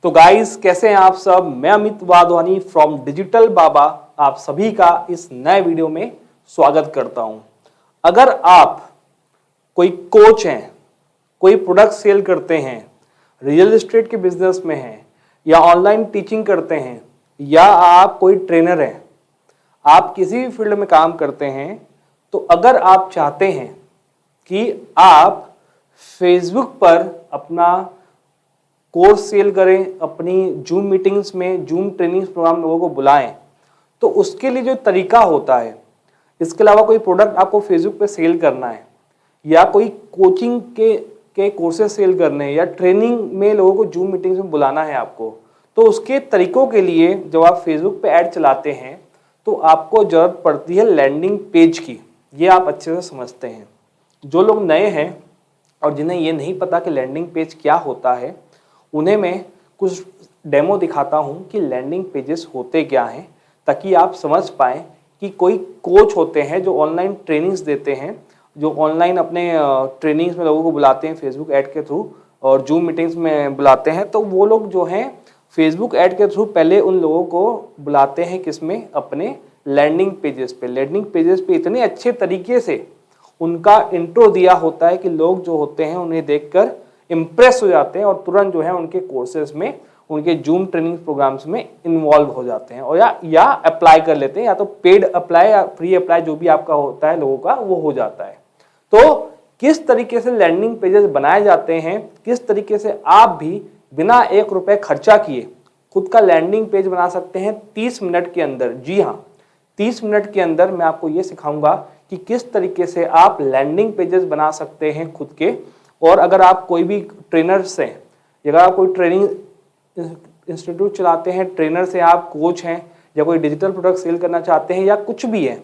तो गाइस कैसे हैं आप सब। मैं अमित वाधवानी फ्रॉम डिजिटल बाबा आप सभी का इस नए वीडियो में स्वागत करता हूं। अगर आप कोई कोच हैं, कोई प्रोडक्ट सेल करते हैं, रियल एस्टेट के बिजनेस में हैं या ऑनलाइन टीचिंग करते हैं या आप कोई ट्रेनर हैं, आप किसी भी फील्ड में काम करते हैं, तो अगर आप चाहते हैं कि आप फेसबुक पर अपना कोर्स सेल करें, अपनी जूम मीटिंग्स में जूम ट्रेनिंग्स प्रोग्राम लोगों को बुलाएं, तो उसके लिए जो तरीका होता है, इसके अलावा कोई प्रोडक्ट आपको फेसबुक पे सेल करना है या कोई कोचिंग के कोर्सेज सेल करने हैं या ट्रेनिंग में लोगों को जूम मीटिंग्स में बुलाना है आपको, तो उसके तरीकों के लिए जब आप फेसबुक पे ऐड चलाते हैं तो आपको जरूरत पड़ती है लैंडिंग पेज की। ये आप अच्छे से समझते हैं। जो लोग नए हैं और जिन्हें ये नहीं पता कि लैंडिंग पेज क्या होता है, उन्हें मैं कुछ डेमो दिखाता हूं कि लैंडिंग पेजेस होते क्या हैं, ताकि आप समझ पाएँ कि कोई कोच होते हैं जो ऑनलाइन ट्रेनिंग्स देते हैं, जो ऑनलाइन अपने ट्रेनिंग्स में लोगों को बुलाते हैं फेसबुक ऐड के थ्रू और जूम मीटिंग्स में बुलाते हैं, तो वो लोग जो हैं फेसबुक ऐड के थ्रू पहले उन लोगों को बुलाते हैं किसमें, अपने लैंडिंग पेजेस पे। लैंडिंग पेजेस पे इतने अच्छे तरीके से उनका इंट्रो दिया होता है कि लोग जो होते हैं उन्हें देखकर इम्प्रेस हो जाते हैं और तुरंत जो है उनके कोर्सेज में, उनके जूम ट्रेनिंग प्रोग्राम्स में इन्वॉल्व हो जाते हैं और या अप्लाई कर लेते हैं, या तो पेड अप्लाई या फ्री अप्लाई जो भी आपका होता है लोगों का, वो हो जाता है। तो किस तरीके से लैंडिंग पेजेस बनाए जाते हैं, किस तरीके से आप भी बिना 1 रुपए खर्चा किए खुद का लैंडिंग पेज बना सकते हैं 30 मिनट के अंदर। जी हाँ, 30 मिनट के अंदर मैं आपको ये सिखाऊंगा कि किस तरीके से आप लैंडिंग पेजेस बना सकते हैं खुद के। और अगर आप कोई भी ट्रेनर्स हैं, अगर आप कोई ट्रेनिंग इंस्टीट्यूट चलाते हैं, ट्रेनर से आप कोच हैं, या कोई डिजिटल प्रोडक्ट सेल करना चाहते हैं या कुछ भी है,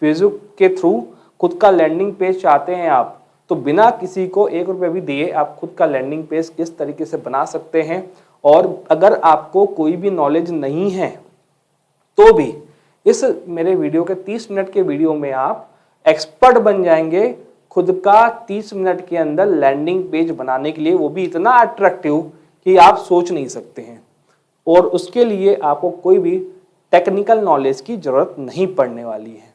फेसबुक के थ्रू खुद का लैंडिंग पेज चाहते हैं आप, तो बिना किसी को 1 रुपए भी दिए आप खुद का लैंडिंग पेज किस तरीके से बना सकते हैं। और अगर आपको कोई भी नॉलेज नहीं है तो भी इस मेरे वीडियो के 30 मिनट के वीडियो में आप एक्सपर्ट बन जाएंगे खुद का 30 मिनट के अंदर लैंडिंग पेज बनाने के लिए, वो भी इतना अट्रैक्टिव कि आप सोच नहीं सकते हैं। और उसके लिए आपको कोई भी टेक्निकल नॉलेज की जरूरत नहीं पड़ने वाली है।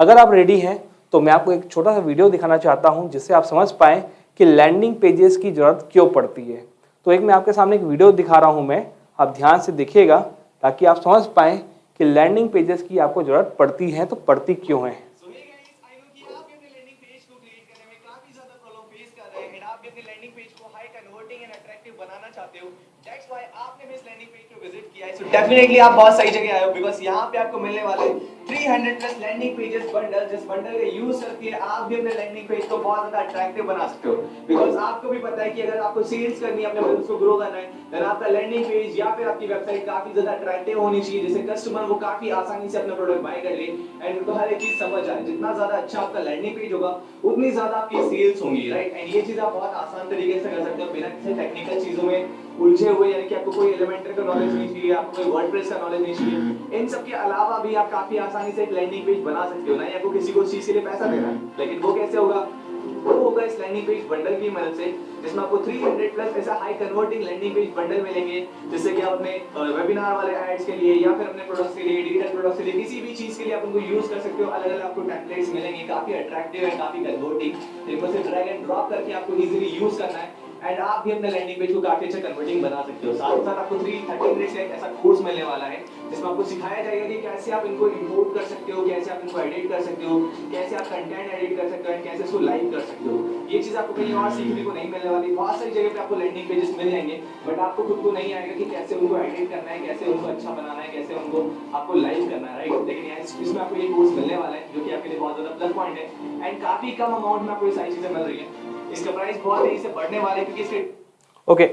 अगर आप रेडी हैं तो मैं आपको एक छोटा सा वीडियो दिखाना चाहता हूं जिससे आप समझ पाएं कि लैंडिंग पेजेस की जरूरत क्यों पड़ती है। तो मैं आपके सामने एक वीडियो दिखा रहा हूं, आप ध्यान से देखिएगा ताकि आप समझ पाएं कि लैंडिंग पेजेस की आपको जरूरत पड़ती है तो पड़ती क्यों है। डेफिनेटली आप बहुत सही जगह आए हो, बिकॉज यहाँ पे आपको मिलने वाले 300 प्लस लैंडिंग पेजेस बंडल, जिस बंडल का यूज करके आप भी अपने लैंडिंग पेज को बहुत ज्यादा अट्रैक्टिव बना सकते हो। बिकॉज आपको भी पता है कि अगर आपको सेल्स करनी है, अपने बिजनेस को ग्रो करना है, देन आपका लैंडिंग पेज या फिर आपकी वेबसाइट काफी ज्यादा अट्रैक्टिव होनी चाहिए, जिससे कस्टमर वो काफी आसानी से अपना प्रोडक्ट बाय कर ले एंड उनको हर एक चीज समझ आए। जितना ज्यादा अच्छा आपका लैंडिंग पेज होगा उतनी ज्यादा आपकी सेल्स होंगी, राइट। एंड ये चीज आप बहुत आसान तरीके से कर सकते हो बिना किसी टेक्निकल चीजों में उलझे हुए, यानी कि आपको कोई एलिमेंटर का नॉलेज नहीं चाहिए, आपको कोई वर्डप्रेस का नॉलेज नहीं चाहिए। इन सब के अलावा भी आप काफी आसानी से एक लैंडिंग पेज बना सकते हो। ना आपको किसी को उस चीज के लिए पैसा देना है, लेकिन वो कैसे होगा, वो होगा इस लैंडिंग पेज बंडल की मदद से, जिसमें आपको 300 प्लस ऐसा high converting landing page bundle मिलेंगे, जिससे कि आप अपने वेबिनार वाले एड्स के लिए या फिर अपने प्रोडक्ट्स के लिए, डिजिटल प्रोडक्ट्स के लिए, किसी भी चीज के लिए आप उनको यूज कर सकते हो। अलग अलग आपको टेम्पलेट्स मिलेंगे, काफी अट्रैक्टिव है, काफी कन्वर्टिंग। इनको सिर्फ ड्रैग एंड ड्रॉप करके आपको इजीली यूज करना है एंड आप भी अपने लैंडिंग पेज को काफी अच्छा कन्वर्टिंग बना सकते हो। साथ ही साथ आपको 330 मिनट्स का ऐसा कोर्स मिलने वाला है जिसमें आपको सिखाया जाएगा कि कैसे आप इनको इंपोर्ट कर सकते हो, कैसे आप इनको एडिट कर सकते हो, कैसे आप कंटेंट एडिट कर सकते हो एंड कैसे इसको लाइव कर सकते हो। ये चीज आपको कहीं और सीखने को नहीं मिलने वाली। बहुत सारी जगह पे आपको लैंडिंग पेजेस मिल जाएंगे, बट आपको खुद को नहीं आएगा कि कैसे उनको एडिट करना है, कैसे उनको अच्छा बनाना है, कैसे उनको आपको लाइव करना है, राइट। लेकिन इसमें आपको ये कोर्स मिलने वाला है जो कि आपके लिए बहुत ज्यादा प्लस पॉइंट है एंड काफी कम अमाउंट में आपको ये सारी चीजें मिल रही है। इसका प्राइस बहुत तेजी से बढ़ने वाला है क्योंकि इसके ओके,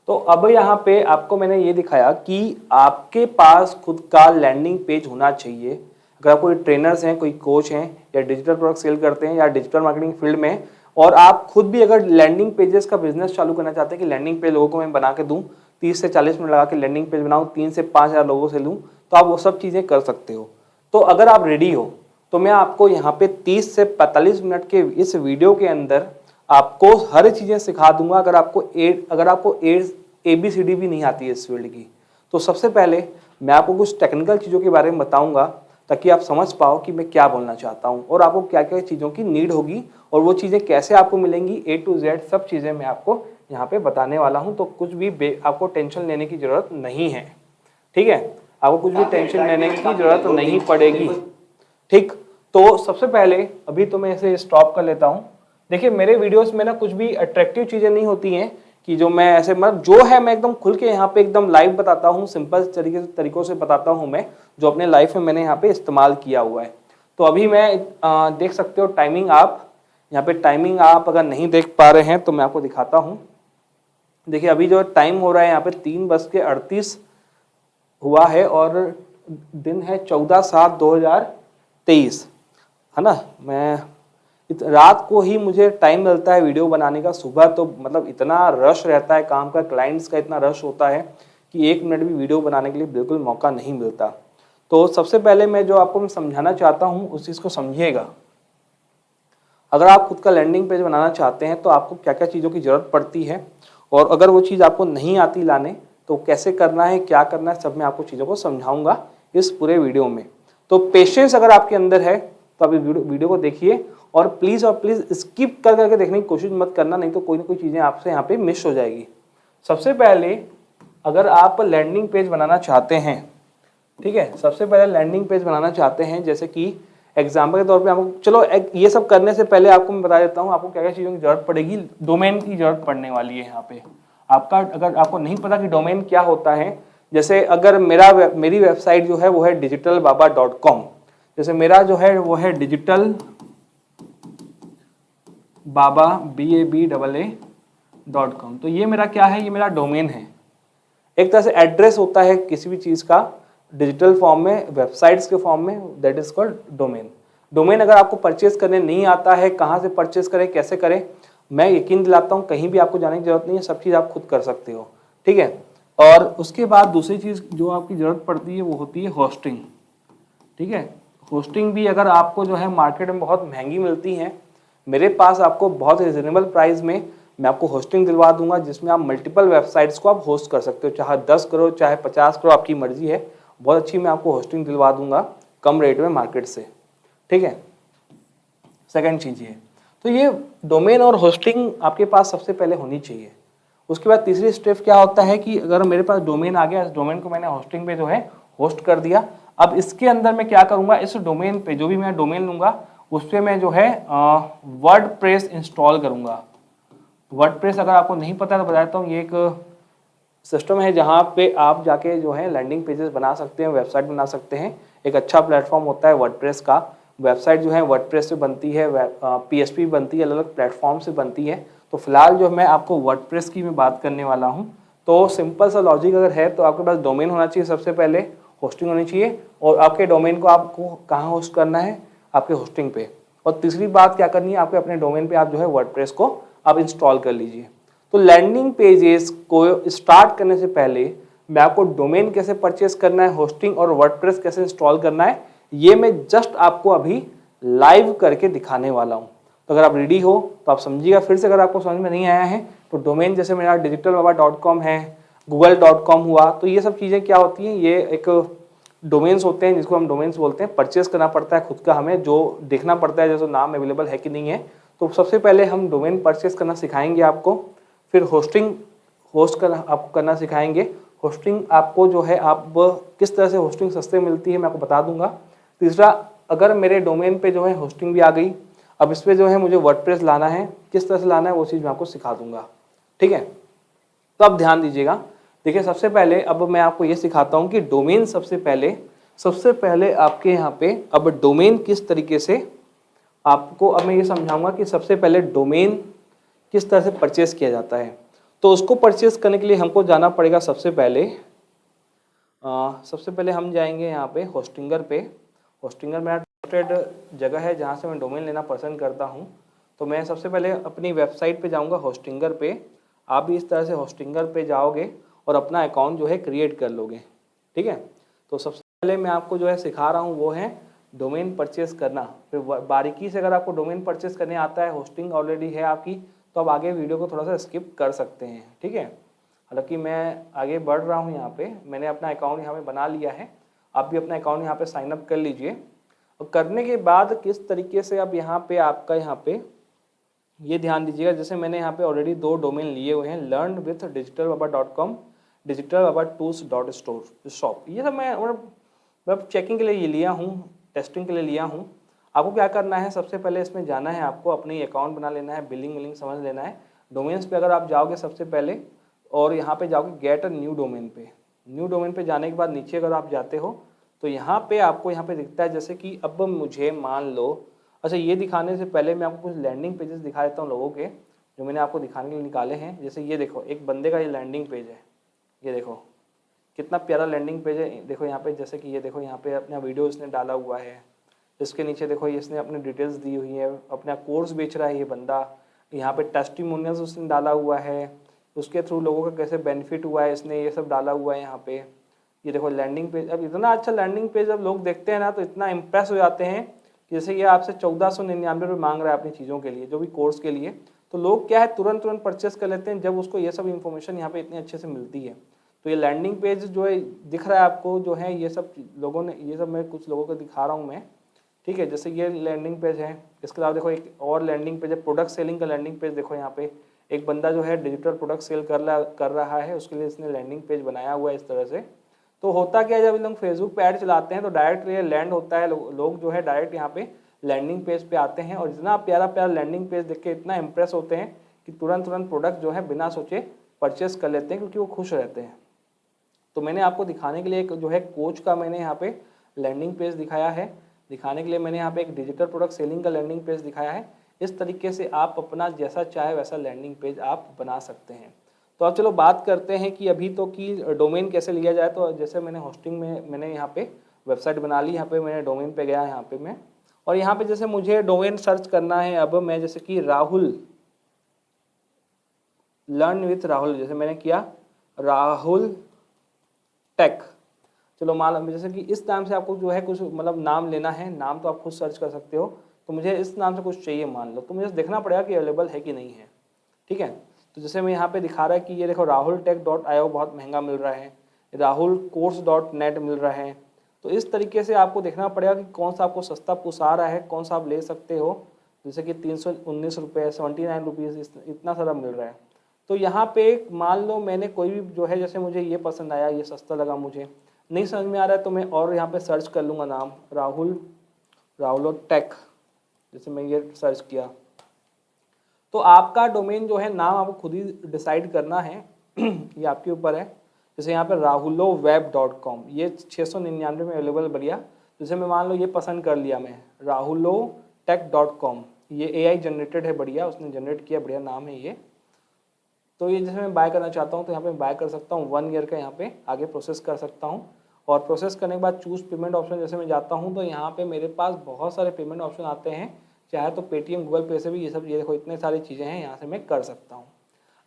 तो अब यहाँ पे आपको मैंने ये दिखाया कि आपके पास खुद का लैंडिंग पेज होना चाहिए। अगर आप कोई ट्रेनर्स हैं, कोई कोच हैं या डिजिटल प्रोडक्ट सेल करते हैं या डिजिटल मार्केटिंग फील्ड में, और आप खुद भी अगर लैंडिंग पेजेस का बिजनेस चालू करना चाहते हैं कि लैंडिंग पेज लोगों को मैं बना के दूं, 30 से 40 मिनट लगा के लैंडिंग पेज बनाऊं, 3 से 5 हज़ार लोगों से लूँ, तो आप वो सब चीज़ें कर सकते हो। तो अगर आप रेडी हो तो मैं आपको यहाँ पे 30 से 45 मिनट के इस वीडियो के अंदर आपको हर चीजें सिखा दूंगा। अगर आपको ABCD भी नहीं आती है इस फील्ड की। तो सबसे पहले मैं आपको कुछ टेक्निकल चीज़ों के बारे में बताऊंगा ताकि आप समझ पाओ कि मैं क्या बोलना चाहता हूं और आपको क्या क्या चीज़ों की नीड होगी और वो चीज़ें कैसे आपको मिलेंगी, A to Z सब चीज़ें मैं आपको यहाँ पे बताने वाला हूँ। तो कुछ भी आपको टेंशन लेने की ज़रूरत नहीं है, ठीक है, आपको कुछ भी टेंशन लेने की ज़रूरत नहीं पड़ेगी, ठीक। तो सबसे पहले अभी तो मैं इसे स्टॉप कर लेता हूँ। देखिए मेरे वीडियोस में ना कुछ भी अट्रैक्टिव चीज़ें नहीं होती हैं कि जो मैं ऐसे मतलब जो है मैं एकदम खुल के यहाँ पे एकदम लाइव बताता हूँ, सिंपल तरीकों से बताता हूँ मैं, जो अपने लाइफ में मैंने यहाँ पे इस्तेमाल किया हुआ है। तो अभी मैं देख सकते हो टाइमिंग, आप यहाँ पे टाइमिंग आप अगर नहीं देख पा रहे हैं तो मैं आपको दिखाता हूँ। देखिए अभी जो टाइम हो रहा है यहाँ पे 3:38 हुआ है और दिन है 14/7/2023, है ना। मैं रात को ही मुझे टाइम मिलता है वीडियो बनाने का, सुबह तो मतलब इतना रश रहता है काम का, क्लाइंट्स का इतना रश होता है कि 1 मिनट भी वीडियो बनाने के लिए बिल्कुल मौका नहीं मिलता। तो सबसे पहले मैं जो आपको समझाना चाहता हूँ उस चीज़ को समझिएगा। अगर आप खुद का लैंडिंग पेज बनाना चाहते हैं तो आपको क्या क्या चीज़ों की ज़रूरत पड़ती है और अगर वो चीज़ आपको नहीं आती लाने तो कैसे करना है, क्या करना है, सब मैं आपको चीज़ों को समझाऊंगा इस पूरे वीडियो में। तो पेशेंस अगर आपके अंदर है तो आप इस वीडियो को देखिए और प्लीज़ स्किप कर करके देखने की कोशिश मत करना, नहीं तो कोई ना कोई चीज़ें आपसे यहाँ पे मिस हो जाएगी। सबसे पहले अगर आप लैंडिंग पेज बनाना चाहते हैं, ठीक है, सबसे पहले लैंडिंग पेज बनाना चाहते हैं, जैसे कि एग्जाम्पल के तौर पे आपको, चलो ये सब करने से पहले आपको मैं बता देता हूँ आपको क्या क्या चीज़ों की जरूरत पड़ेगी। डोमेन की जरूरत पड़ने वाली है यहाँ पे आपका। अगर आपको नहीं पता कि डोमेन क्या होता है, जैसे अगर मेरी वेबसाइट जो है वो है digitalbaba.com, जैसे मेरा जो है वो है digitalbaba.com, तो ये मेरा क्या है, ये मेरा डोमेन है। एक तरह से एड्रेस होता है किसी भी चीज़ का डिजिटल फॉर्म में, वेबसाइट्स के फॉर्म में, that is called domain. Domain अगर आपको परचेज करने नहीं आता है, कहाँ से परचेज करें, कैसे करें, मैं यकीन दिलाता हूँ कहीं भी आपको जाने की जरूरत नहीं है, सब चीज़ आप खुद कर सकते हो, ठीक है। और उसके बाद दूसरी चीज़ जो आपकी ज़रूरत पड़ती है वो होती है होस्टिंग, ठीक है। होस्टिंग भी अगर आपको जो है मार्केट में बहुत महंगी मिलती है, मेरे पास आपको बहुत रिजनेबल प्राइस में मैं आपको होस्टिंग दिलवा दूंगा जिसमें आप मल्टीपल वेबसाइट्स को आप होस्ट कर सकते हो, चाहे 10 करो चाहे 50 करो, आपकी मर्जी है। बहुत अच्छी मैं आपको होस्टिंग दिलवा दूंगा कम रेट में मार्केट से, ठीक है। सेकंड चीज़ ये, तो ये डोमेन और होस्टिंग आपके पास सबसे पहले होनी चाहिए। उसके बाद तीसरी स्टेप क्या होता है कि अगर मेरे पास डोमेन आ गया, इस डोमेन को मैंने होस्टिंग पे जो है होस्ट कर दिया, अब इसके अंदर मैं क्या करूंगा, इस डोमेन पे जो भी मैं डोमेन लूंगा उस पर मैं जो है वर्डप्रेस इंस्टॉल करूंगा। वर्डप्रेस अगर आपको नहीं पता तो बता देता हूँ, ये एक सिस्टम है जहाँ पे आप जाके जो है लैंडिंग पेजेस बना सकते हैं, वेबसाइट बना सकते हैं। एक अच्छा प्लेटफॉर्म होता है वर्डप्रेस का। वेबसाइट जो है वर्डप्रेस से बनती है, PHP बनती है, अलग अलग प्लेटफॉर्म से बनती है। तो फिलहाल जो मैं आपको वर्डप्रेस की मैं बात करने वाला हूँ। तो सिंपल सा लॉजिक अगर है तो आपके पास डोमेन होना चाहिए सबसे पहले, होस्टिंग होनी चाहिए, और आपके डोमेन को आपको कहाँ होस्ट करना है, आपके होस्टिंग पे। और तीसरी बात क्या करनी है, आपके अपने डोमेन पे आप जो है वर्डप्रेस को आप इंस्टॉल कर लीजिए। तो लैंडिंग पेजेस को स्टार्ट करने से पहले मैं आपको डोमेन कैसे परचेस करना है, होस्टिंग और वर्डप्रेस कैसे इंस्टॉल करना है, ये मैं जस्ट आपको अभी लाइव करके दिखाने वाला हूँ। तो अगर आप रेडी हो तो आप समझिएगा। फिर से अगर आपको समझ में नहीं आया है तो डोमेन जैसे मेरा digitalbaba.com है, google.com हुआ, तो ये सब चीज़ें क्या होती हैं, ये एक डोमेन्स होते हैं जिसको हम डोमेन्स बोलते हैं। परचेस करना पड़ता है खुद का, हमें जो देखना पड़ता है जैसे नाम अवेलेबल है कि नहीं है। तो सबसे पहले हम डोमेन परचेस करना सिखाएंगे आपको, फिर होस्टिंग आपको करना सिखाएंगे। होस्टिंग आपको जो है आप किस तरह से होस्टिंग सस्ते मिलती है मैं आपको बता दूंगा। तीसरा, अगर मेरे डोमेन पे जो है होस्टिंग भी आ गई, अब इस पे जो है मुझे वर्डप्रेस लाना है, किस तरह से लाना है वो चीज़ मैं आपको सिखा दूंगा, ठीक है। तो अब ध्यान दीजिएगा। देखिए सबसे पहले अब मैं आपको ये सिखाता हूँ कि डोमेन सबसे पहले आपके यहाँ पे अब डोमेन किस तरीके से आपको, अब मैं ये समझाऊंगा कि सबसे पहले डोमेन किस तरह से परचेस किया जाता है। तो उसको परचेस करने के लिए हमको जाना पड़ेगा सबसे पहले हम जाएंगे यहाँ पे होस्टिंगर पे। होस्टिंगर मेरा ट्रस्टेड जगह है जहाँ से मैं डोमेन लेना पसंद करता हूँ। तो मैं सबसे पहले अपनी वेबसाइट पे जाऊँगा होस्टिंगर पे। आप भी इस तरह से होस्टिंगर पे जाओगे और अपना अकाउंट जो है क्रिएट कर लोगे, ठीक है। तो सबसे पहले मैं आपको जो है सिखा रहा हूँ वो है डोमेन परचेस करना। फिर बारीकी से अगर आपको डोमेन परचेस करने आता है, होस्टिंग ऑलरेडी है आपकी, तो आप आगे वीडियो को थोड़ा सा स्किप कर सकते हैं, ठीक है। हालांकि मैं आगे बढ़ रहा हूँ यहाँ पे, मैंने अपना अकाउंट यहाँ पे बना लिया है। आप भी अपना अकाउंट यहाँ पे साइन अप कर लीजिए। और करने के बाद किस तरीके से अब यहाँ पे आपका यहाँ पे ये ध्यान दीजिएगा, जैसे मैंने यहाँ पे ऑलरेडी 2 डोमेन लिए हुए हैं, learnwithdigitalbaba.com, digitalbaba.tools.store। ये सब मैं मतलब चेकिंग के लिए ये लिया हूँ, टेस्टिंग के लिए लिया हूँ। आपको क्या करना है, सबसे पहले इसमें जाना है, आपको अपनी अकाउंट बना लेना है, बिलिंग विलिंग समझ लेना है। डोमेन्स पे अगर आप जाओगे सबसे पहले और यहाँ पे जाओगे गेट अ न्यू डोमेन पे, न्यू डोमेन पे जाने के बाद नीचे अगर आप जाते हो तो यहाँ पे आपको यहाँ पे दिखता है, जैसे कि अब मुझे मान लो, अच्छा ये दिखाने से पहले मैं आपको कुछ लैंडिंग पेजेस दिखा देता हूँ लोगों के, जो मैंने आपको दिखाने के लिए निकाले हैं। जैसे ये देखो, एक बंदे का ये लैंडिंग पेज है, ये देखो कितना प्यारा लैंडिंग पेज है। देखो यहाँ पे, जैसे कि ये देखो यहाँ पे अपना वीडियो इसने डाला हुआ है, इसके नीचे देखो ये इसने अपनी डिटेल्स दी हुई है, अपना कोर्स बेच रहा है ये बंदा। यहाँ पे टेस्टिमोनियल्स उसने डाला हुआ है, उसके थ्रू लोगों का कैसे बेनिफिट हुआ है इसने, ये सब डाला हुआ है यहाँ पे। ये देखो लैंडिंग पेज, अब इतना अच्छा लैंडिंग पेज अब लोग देखते हैं ना तो इतना इम्प्रेस हो जाते हैं। जैसे ये आपसे 1499 रुपये मांग रहा है अपनी चीज़ों के लिए, जो भी कोर्स के लिए, तो लोग क्या है तुरंत परचेस कर लेते हैं जब उसको ये सब इन्फॉर्मेशन यहाँ पे इतने अच्छे से मिलती है। तो ये लैंडिंग पेज जो है दिख रहा है आपको, जो है ये सब लोगों ने, ये सब मैं कुछ लोगों को दिखा रहा हूँ मैं, ठीक है। जैसे ये लैंडिंग पेज है, इसके अलावा देखो एक और लैंडिंग पेज है, प्रोडक्ट सेलिंग का लैंडिंग पेज। देखो यहाँ पे एक बंदा जो है डिजिटल प्रोडक्ट सेल कर रहा है, उसके लिए इसने लैंडिंग पेज बनाया हुआ है इस तरह से। तो होता क्या है, जब लोग फेसबुक पे ऐड चलाते हैं तो डायरेक्ट ये लैंड होता है, लोग जो है डायरेक्ट यहाँ पे लैंडिंग पेज पे आते हैं और इतना प्यारा प्यारा लैंडिंग पेज देख के इतना इंप्रेस होते हैं कि तुरंत प्रोडक्ट जो है बिना सोचे परचेस कर लेते हैं, क्योंकि वो खुश रहते हैं। तो मैंने आपको दिखाने के लिए एक जो है कोच का मैंने यहाँ पे लैंडिंग पेज दिखाया है, दिखाने के लिए मैंने यहाँ पे एक डिजिटल प्रोडक्ट सेलिंग का लैंडिंग पेज दिखाया है। इस तरीके से आप अपना जैसा चाहे वैसा लैंडिंग पेज आप बना सकते हैं। तो अब चलो बात करते हैं कि अभी तो कि डोमेन कैसे लिया जाए। तो जैसे मैंने होस्टिंग में मैंने यहाँ पे वेबसाइट बना ली, यहाँ पे मैंने डोमेन पे गया यहाँ पे मैं, और यहाँ पे जैसे मुझे डोमेन सर्च करना है, अब मैं जैसे कि राहुल, लर्न विथ राहुल, जैसे मैंने किया राहुल टेक, चलो मान लो जैसे कि इस नाम से आपको जो है कुछ मतलब नाम लेना है, नाम तो आप खुद सर्च कर सकते हो। तो मुझे इस नाम से कुछ चाहिए मान लो, तो मुझे देखना पड़ेगा कि अवेलेबल है कि नहीं है, ठीक है। तो जैसे मैं यहाँ पे दिखा रहा है कि ये देखो राहुल टेक .io बहुत महंगा मिल रहा है, राहुल कोर्स .net मिल रहा है। तो इस तरीके से आपको देखना पड़ेगा कि कौन सा आपको सस्ता पुसा रहा है, कौन सा आप ले सकते हो। जैसे कि 319 रुपये, 79 रुपीज़, इतना सारा मिल रहा है। तो यहाँ पे मान लो मैंने कोई भी जो है, जैसे मुझे ये पसंद आया, ये सस्ता लगा, मुझे नहीं समझ में आ रहा है तो मैं और यहाँ पे सर्च कर लूँगा नाम राहुल टेक, जैसे मैं ये सर्च किया। तो आपका डोमेन जो है नाम आपको खुद ही डिसाइड करना है ये आपके ऊपर है। जैसे यहाँ पे rahuloweb.com, ये 699 में अवेलेबल बढ़िया। जैसे मैं मान लो ये पसंद कर लिया मैं rahulotech.com, ये AI जनरेटेड है, बढ़िया उसने जनरेट किया, बढ़िया नाम है ये। तो ये जैसे मैं बाय करना चाहता हूँ तो यहाँ पे बाय कर सकता हूँ, 1 ईयर का यहाँ पे आगे प्रोसेस कर सकता हूँ। और प्रोसेस करने के बाद चूज़ पेमेंट ऑप्शन जैसे मैं जाता हूँ तो यहाँ पे मेरे पास बहुत सारे पेमेंट ऑप्शन आते हैं, चाहे तो पेटीएम गूगल पे से भी ये सब, ये देखो इतने सारी चीज़ें हैं, यहाँ से मैं कर सकता हूँ।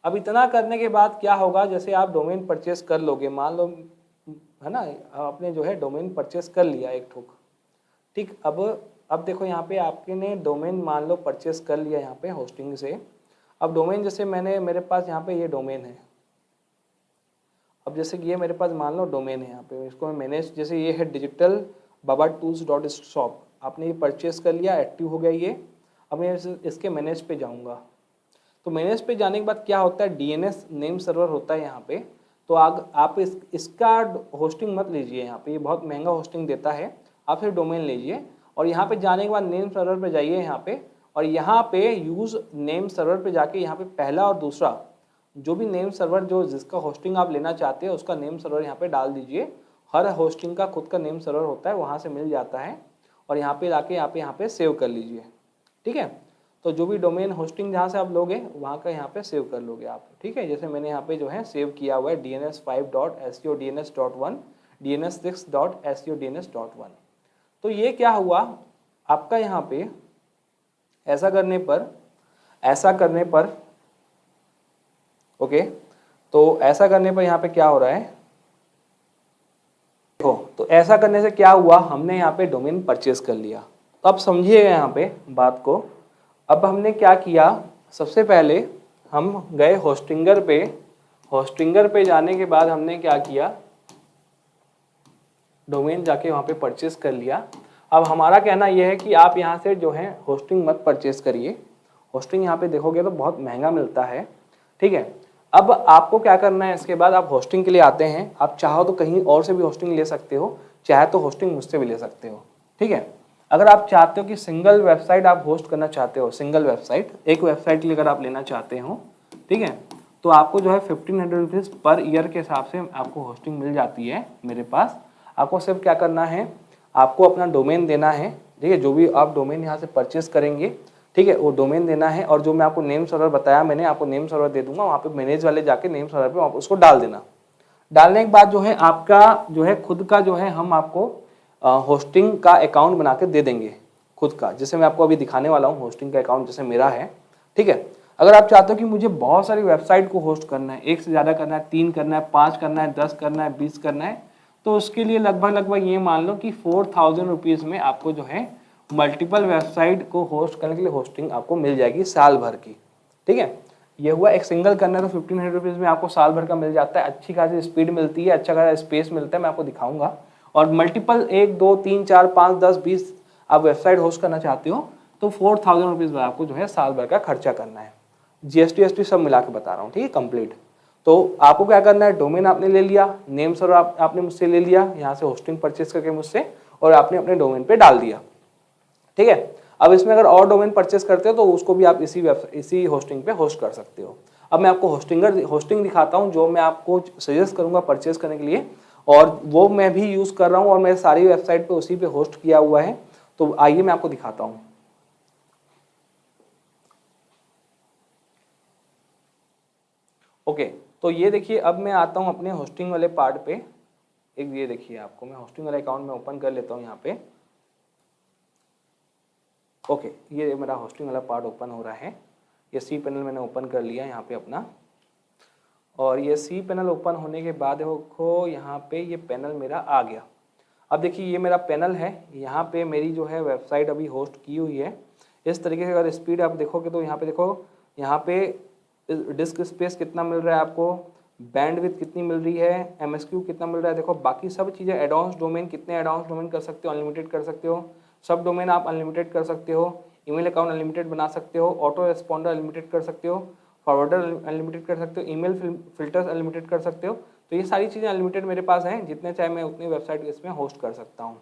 अब इतना करने के बाद क्या होगा, जैसे आप डोमेन परचेस कर लोगे, मान लो है ना, आपने जो है डोमेन परचेस कर लिया एक ठोक, ठीक। अब देखो यहाँ पे आपके ने डोमेन मान लो परचेस कर लिया यहाँ पे होस्टिंग से। अब डोमेन जैसे मेरे पास यहाँ पे ये डोमेन है, अब जैसे कि ये मेरे पास मान लो डोमेन है यहाँ पे, इसको मैं मैनेज, जैसे ये है digitalbaba.tools.shop, आपने ये परचेस कर लिया, एक्टिव हो गया ये। अब मैं इसके मैनेज पे जाऊँगा, तो मैनेज पे जाने के बाद क्या होता है, DNS नेम सर्वर होता है यहाँ पे। तो आप इसका होस्टिंग मत लीजिए, यहाँ पे ये बहुत महंगा होस्टिंग देता है, आप सिर्फ डोमेन लीजिए। और यहाँ पे जाने के बाद नेम सर्वर पे जाइए यहाँ पे, और यहाँ पे यूज़ नेम सर्वर पे जाके यहाँ पे पहला और दूसरा जो भी नेम सर्वर जो जिसका होस्टिंग आप लेना चाहते हैं उसका नेम सर्वर यहाँ पे डाल दीजिए। हर होस्टिंग का खुद का नेम सर्वर होता है, वहाँ से मिल जाता है, और यहाँ पे लाके यहाँ पे सेव कर लीजिए, ठीक है। तो जो भी डोमेन होस्टिंग जहाँ से आप लोगे वहाँ का यहाँ पे सेव कर लोगे आप, ठीक है। जैसे मैंने यहाँ पे जो है सेव किया हुआ है dns5.seo.dns.1, dns6.seo.dns.1। तो ये क्या हुआ आपका यहाँ पे, ऐसा करने पर ओके, तो ऐसा करने पर यहाँ पे क्या हो रहा है, देखो तो ऐसा करने से क्या हुआ, हमने यहाँ पे डोमेन परचेज कर लिया। तो अब समझिएगा यहाँ पे बात को। अब हमने क्या किया, सबसे पहले हम गए होस्टिंगर पे, होस्टिंगर पे जाने के बाद हमने क्या किया, डोमेन जाके वहाँ पे परचेस कर लिया। अब हमारा कहना यह है कि आप यहाँ से जो है होस्टिंग मत परचेस करिए, होस्टिंग यहाँ पे देखोगे तो बहुत महंगा मिलता है, ठीक है। अब आपको क्या करना है, इसके बाद आप होस्टिंग के लिए आते हैं, आप चाहो तो कहीं और से भी होस्टिंग ले सकते हो, चाहे तो होस्टिंग मुझसे भी ले सकते हो, ठीक है। अगर आप चाहते हो कि सिंगल वेबसाइट आप होस्ट करना चाहते हो, सिंगल वेबसाइट, एक वेबसाइट के लिए अगर आप लेना चाहते हो, ठीक है, तो आपको जो है 1500 रुपीज़ पर ईयर के हिसाब से आपको होस्टिंग मिल जाती है मेरे पास। आपको सिर्फ क्या करना है, आपको अपना डोमेन देना है, ठीक है, जो भी आप डोमेन यहाँ से परचेस करेंगे, ठीक है, वो डोमेन देना है, और जो मैं आपको नेम सर्वर बताया, मैंने आपको नेम सर्वर दे दूंगा, वहाँ पे मैनेज वाले जाके नेम सर्वर पे आप उसको डाल देना। डालने के बाद जो है आपका जो है खुद का जो है हम आपको होस्टिंग का अकाउंट बना के दे देंगे खुद का, जैसे मैं आपको अभी दिखाने वाला हूँ होस्टिंग का अकाउंट जैसे मेरा है, ठीक है। अगर आप चाहते हो कि मुझे बहुत सारी वेबसाइट को होस्ट करना है, एक से ज़्यादा करना है, 3 करना है, 5 करना है, 10 करना है, 20 करना है, तो उसके लिए लगभग ये मान लो कि 4000 रुपीज़ में आपको जो है मल्टीपल वेबसाइट को होस्ट करने के लिए होस्टिंग आपको मिल जाएगी साल भर की, ठीक है। ये हुआ एक सिंगल करना है तो 1500 रुपीज़ में आपको साल भर का मिल जाता है, अच्छी खासी स्पीड मिलती है, अच्छा खासा स्पेस मिलता है, मैं आपको दिखाऊंगा। और मल्टीपल 1 2 3 4 5 10 20 आप वेबसाइट होस्ट करना चाहते हो तो 4000 रुपीज़ में आपको जो है साल भर का खर्चा करना है, GST ST सब मिला के बता रहा हूँ, ठीक है, कंप्लीट। तो आपको क्या करना है, डोमेन आपने ले लिया, नेम सर्वर आपने मुझसे ले लिया, यहाँ से होस्टिंग परचेस करके मुझसे, और आपने अपने डोमेन पे डाल दिया, ठीक है। अब इसमें अगर और डोमेन परचेस करते हो तो उसको भी आप इसी होस्टिंग पे होस्ट कर सकते हो। अब मैं आपको होस्टिंग दिखाता हूँ जो मैं आपको सजेस्ट करूंगा परचेस करने के लिए, और वो मैं भी यूज़ कर रहा हूँ और मेरे सारी वेबसाइट पे उसी पे होस्ट किया हुआ है। तो आइए मैं आपको दिखाता हूँ। ओके, तो ये देखिए, अब मैं आता हूँ अपने होस्टिंग वाले पार्ट पे। एक ये देखिए, आपको मैं होस्टिंग वाला अकाउंट में ओपन कर लेता हूँ यहाँ पे। ओके, ये मेरा होस्टिंग वाला पार्ट ओपन हो रहा है। ये सी पैनल मैंने ओपन कर लिया यहाँ पे अपना, और ये सी पैनल ओपन होने के बाद देखो यहाँ पे ये पैनल मेरा आ गया। अब देखिए ये मेरा पैनल है, यहाँ पे मेरी जो है वेबसाइट अभी होस्ट की हुई है। इस तरीके से अगर स्पीड आप देखोगे तो यहाँ पे देखो, यहाँ पे डिस्क स्पेस कितना मिल रहा है आपको, बैंडविड्थ कितनी मिल रही है, MSQ कितना मिल रहा है, देखो बाकी सब चीज़ें। एडवांस डोमेन, कितने एडवांस डोमेन कर सकते हो, अनलिमिटेड कर सकते हो, सब डोमेन आप अनलिमिटेड कर सकते हो, ईमेल अकाउंट अनलिमिटेड बना सकते हो, ऑटो रेस्पॉन्डर अनलिमिटेड कर सकते हो, फॉरवर्डर अनलिमिटेड कर सकते हो, ईमेल फिल्टर्स अनलिमिटेड कर सकते हो। तो ये सारी चीज़ें अनलिमिटेड मेरे पास हैं, जितने चाहे मैं उतनी वेबसाइट इसमें होस्ट कर सकता हूँ,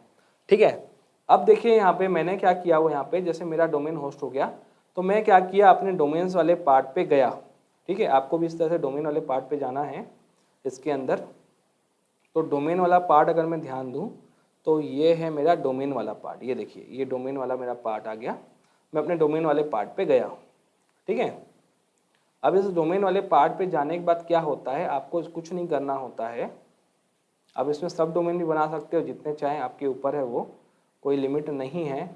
ठीक है। अब देखिए यहाँ पे मैंने क्या किया, वो यहाँ पे जैसे मेरा डोमेन होस्ट हो गया, तो मैं क्या किया, अपने डोमेन्स वाले पार्ट पे गया, ठीक है। आपको भी इस तरह से डोमेन वाले पार्ट पे जाना है इसके अंदर। तो डोमेन वाला पार्ट अगर मैं ध्यान दूँ तो ये है मेरा डोमेन वाला पार्ट, ये देखिए ये डोमेन वाला मेरा पार्ट आ गया। मैं अपने डोमेन वाले पार्ट पे गया, ठीक है। अब इस डोमेन वाले पार्ट पे जाने के बाद क्या होता है, आपको कुछ नहीं करना होता है। अब इसमें सब डोमेन भी बना सकते हो, जितने चाहें, आपके ऊपर है वो, कोई लिमिट नहीं है।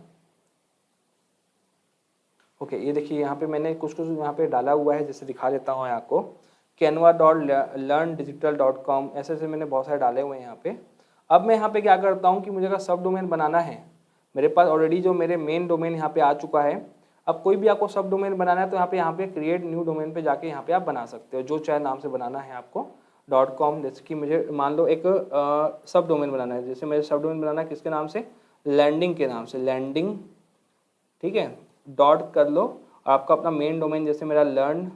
ओके, ये देखिए यहाँ पे मैंने कुछ यहाँ पे डाला हुआ है, जैसे दिखा देता हूँ आपको, canva.learndigital.com, ऐसे ऐसे मैंने बहुत सारे डाले हुए हैं यहाँ पे। अब मैं यहाँ पे क्या करता हूँ कि मुझे अगर सब डोमेन बनाना है, मेरे पास ऑलरेडी जो मेरे मेन डोमेन यहाँ पे आ चुका है। अब कोई भी आपको सब डोमेन बनाना है तो यहाँ पे क्रिएट न्यू डोमेन पे जाके यहाँ पे आप बना सकते हो, जो चाहे नाम से बनाना है आपको। .com, जैसे कि मुझे मान लो एक सब डोमेन बनाना है, जैसे मुझे सब डोमेन बनाना है किसके नाम से, लैंडिंग के नाम से, लैंडिंग, ठीक है, डॉट कर लो। आपका अपना मेन डोमेन जैसे मेरा लर्न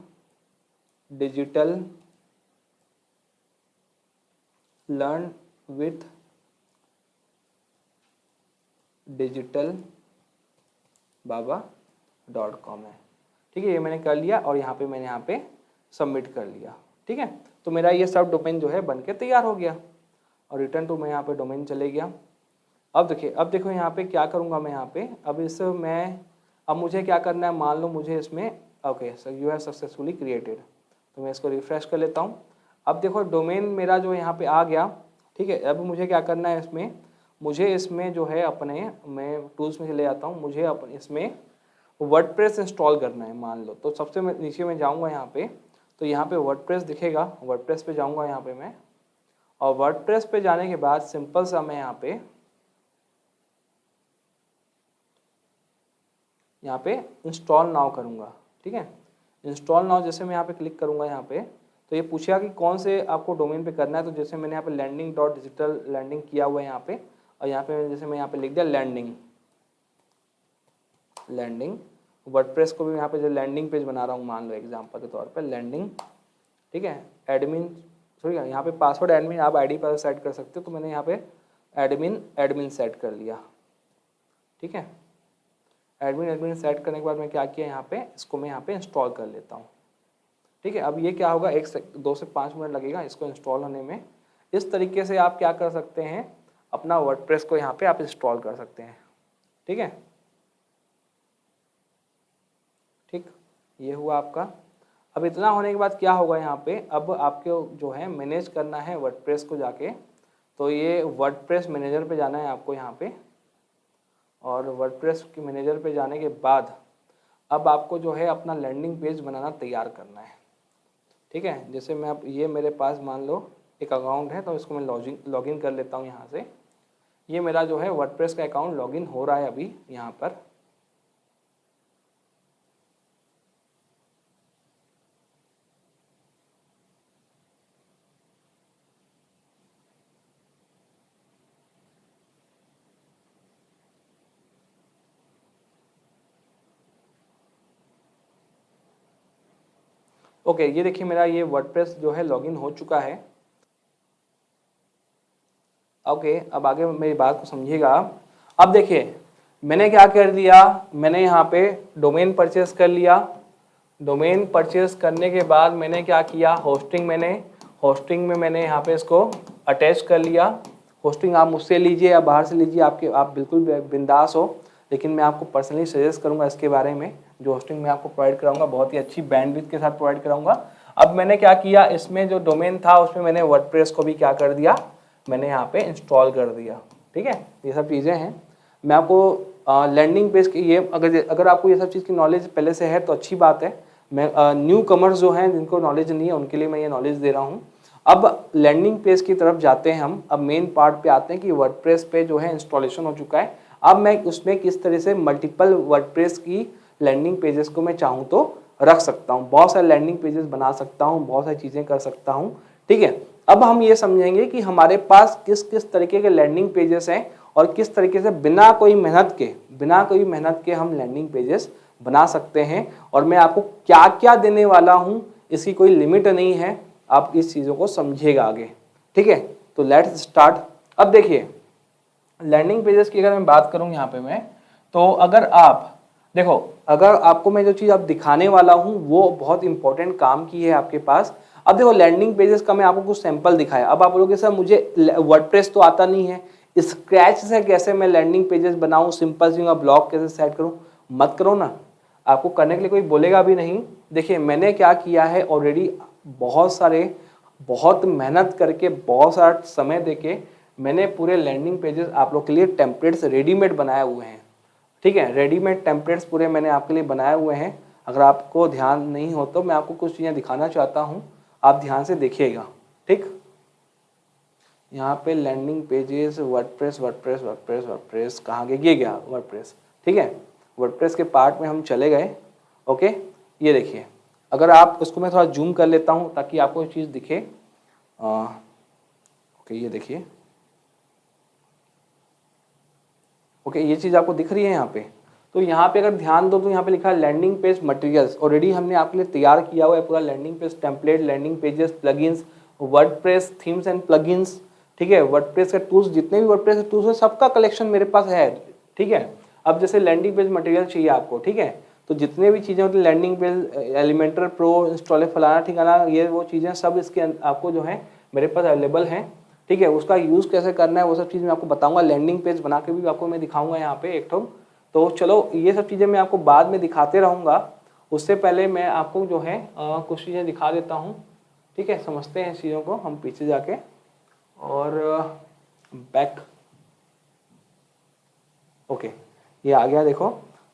विथ डिजिटल बाबा.com है, ठीक है। ये मैंने कर लिया और यहाँ पे मैंने यहाँ पे सबमिट कर लिया, ठीक है। तो मेरा ये सब डोमेन जो है बनके तैयार हो गया, और रिटर्न टू मैं यहाँ पे डोमेन चले गया। अब देखिए, अब देखो यहाँ पे क्या करूँगा मैं यहाँ पे, अब मुझे क्या करना है, मान लो मुझे इसमें, okay sir you have successfully created, तो मैं इसको रिफ्रेश कर लेता हूँ। अब देखो डोमेन मेरा जो यहाँ पे आ गया, ठीक है। अब मुझे क्या करना है, मुझे इसमें जो है अपने, मैं टूल्स में चले जाता हूँ, मुझे अपने इसमें वर्डप्रेस इंस्टॉल करना है मान लो। तो सबसे नीचे में जाऊँगा यहाँ पे, तो यहाँ पे वर्डप्रेस दिखेगा, वर्डप्रेस पे जाऊँगा यहाँ पे मैं, और वर्डप्रेस पे जाने के बाद सिंपल सा मैं यहाँ पे इंस्टॉल नाउ करूँगा, ठीक है। इंस्टॉल नाउ जैसे मैं यहाँ पे क्लिक करूँगा यहाँ पे, तो ये पूछेगा कि कौन से आपको डोमेन पे करना है। तो जैसे मैंने यहाँ पे लैंडिंग डॉट डिजिटल लैंडिंग किया हुआ है यहाँ पे, और यहाँ पे जैसे मैं यहाँ पे लिख दिया लैंडिंग वर्डप्रेस को भी यहाँ पे जो लैंडिंग पेज बना रहा हूँ, मान लो एग्जांपल के तौर पे लैंडिंग, ठीक है, एडमिन, सॉरी यहाँ पे पासवर्ड एडमिन, आप आईडी पासवर्ड सेट कर सकते हो, तो मैंने यहाँ पे एडमिन सेट कर लिया, ठीक है। एडमिन सेट करने के बाद मैं क्या किया, यहाँ पे इसको मैं यहाँ पे इंस्टॉल कर लेता हूँ, ठीक है। अब ये क्या होगा, 2 से 5 मिनट लगेगा इसको इंस्टॉल होने में। इस तरीके से आप क्या कर सकते हैं, अपना वर्डप्रेस को यहाँ पे आप इंस्टॉल कर सकते हैं, ठीक है। ठीक, ये हुआ आपका। अब इतना होने के बाद क्या होगा यहाँ पे, अब आपको जो है मैनेज करना है वर्डप्रेस को जाके, तो ये वर्डप्रेस मैनेजर पे जाना है आपको यहाँ पे, और वर्डप्रेस के मैनेजर पे जाने के बाद अब आपको जो है अपना लैंडिंग पेज बनाना तैयार करना है, ठीक है। जैसे मैं अब ये मेरे पास मान लो एक अकाउंट है, तो इसको मैं लॉगिन कर लेता हूँ यहाँ से। ये मेरा जो है वर्डप्रेस का अकाउंट लॉगिन हो रहा है अभी यहाँ पर। ओके, ये देखिए मेरा ये वर्डप्रेस जो है लॉगिन हो चुका है। ओके, अब आगे मेरी बात को समझिएगा। अब देखिए मैंने क्या कर दिया, मैंने यहाँ पे डोमेन परचेस कर लिया। डोमेन परचेस करने के बाद मैंने क्या किया, होस्टिंग में मैंने यहाँ पे इसको अटैच कर लिया। होस्टिंग आप मुझसे लीजिए या बाहर से लीजिए, आप बिल्कुल बिंदास हो, लेकिन मैं आपको पर्सनली सजेस्ट करूँगा इसके बारे में। जो होस्टिंग मैं आपको प्रोवाइड कराऊंगा बहुत ही अच्छी बैंडविड्थ के साथ प्रोवाइड कराऊंगा। अब मैंने क्या किया, इसमें जो डोमेन था उसमें मैंने वर्डप्रेस को भी क्या कर दिया, मैंने यहाँ पे इंस्टॉल कर दिया, ठीक है। ये सब चीज़ें हैं। मैं आपको लैंडिंग पेज की ये अगर आपको ये सब चीज़ की नॉलेज पहले से है तो अच्छी बात है। मैं न्यू कमर्स जो हैं जिनको नॉलेज नहीं है उनके लिए मैं ये नॉलेज दे रहा हूँ। अब लैंडिंग पेज की तरफ जाते हैं हम। अब मेन पार्ट पे आते हैं कि वर्डप्रेस पे जो है इंस्टॉलेशन हो चुका है। अब मैं उसमें किस तरह से मल्टीपल वर्डप्रेस की लैंडिंग पेजेस को मैं चाहूँ तो रख सकता हूँ, बहुत सारे लैंडिंग पेजेस बना सकता हूँ, बहुत सारी चीज़ें कर सकता हूँ, ठीक है। अब हम ये समझेंगे कि हमारे पास किस किस तरीके के लैंडिंग पेजेस हैं और किस तरीके से बिना कोई मेहनत के हम लैंडिंग पेजेस बना सकते हैं। और मैं आपको क्या क्या देने वाला हूँ, इसकी कोई लिमिट नहीं है, आप इस चीज़ों को समझिएगा आगे, ठीक है। तो लेट्स स्टार्ट। अब देखिए लैंडिंग पेजेस की अगर मैं बात करूँ यहाँ पे मैं, तो अगर आप देखो, अगर आपको मैं जो चीज़ अब दिखाने वाला हूँ वो बहुत इंपॉर्टेंट काम की है आपके पास। अब देखो लैंडिंग पेजेस का मैं आपको कुछ सैंपल दिखाया। अब आप बोलोगे सर मुझे वर्डप्रेस तो आता नहीं है, स्क्रैच से कैसे मैं लैंडिंग पेजेस बनाऊँ, सिंपल सी ब्लॉग कैसे सेट करूँ। मत करो ना, आपको करने के लिए कोई बोलेगा भी नहीं। देखिए मैंने क्या किया है ऑलरेडी, बहुत मेहनत करके, बहुत सारा समय देके मैंने पूरे लैंडिंग पेजेस आप लोग के लिए टेम्पलेट्स रेडीमेड बनाए हुए हैं, ठीक है। रेडीमेड टेम्पलेट्स पूरे मैंने आपके लिए बनाए हुए हैं। अगर आपको ध्यान नहीं हो तो मैं आपको कुछ चीज़ें दिखाना चाहता हूँ, आप ध्यान से देखिएगा, ठीक। यहाँ पे लैंडिंग पेजेस वर्डप्रेस कहाँ गए, ये गया वर्डप्रेस, ठीक है। वर्डप्रेस के पार्ट में हम चले गए। ओके, ये देखिए, अगर आप उसको मैं थोड़ा जूम कर लेता हूँ ताकि आपको ये चीज़ दिखे। ओके, ये देखिए, ओके, ये चीज़ आपको दिख रही है यहाँ पे। तो यहाँ पे अगर ध्यान दो तो यहाँ पे लिखा है लैंडिंग पेज मटेरियल्स। ऑलरेडी हमने आपके लिए तैयार किया हुआ है पूरा landing page template, landing pages, plugins, WordPress themes and plugins, ठीक है। वर्डप्रेस के टूल्स, जितने भी वर्डप्रेस के टूल्स है सबका कलेक्शन मेरे पास है, ठीक है। अब जैसे लैंडिंग पेज मटेरियल चाहिए आपको, ठीक है, तो जितने भी चीज़ें होती है landing page, Elementor Pro, installer, फलाना ठिकाना, ये वो चीज़ें सब इसके आपको जो है मेरे पास अवेलेबल हैं, ठीक है। उसका यूज़ कैसे करना है वो सब चीज़ मैं आपको बताऊंगा। लैंडिंग पेज बना के भी आपको मैं दिखाऊंगा यहाँ पे एक तो चलो ये सब चीज़ें मैं आपको बाद में दिखाते रहूँगा। उससे पहले मैं आपको जो है कुछ चीज़ें दिखा देता हूँ, ठीक है। समझते हैं इस चीज़ों को हम पीछे जाके, और बैक, ओके, ये आ गया। देखो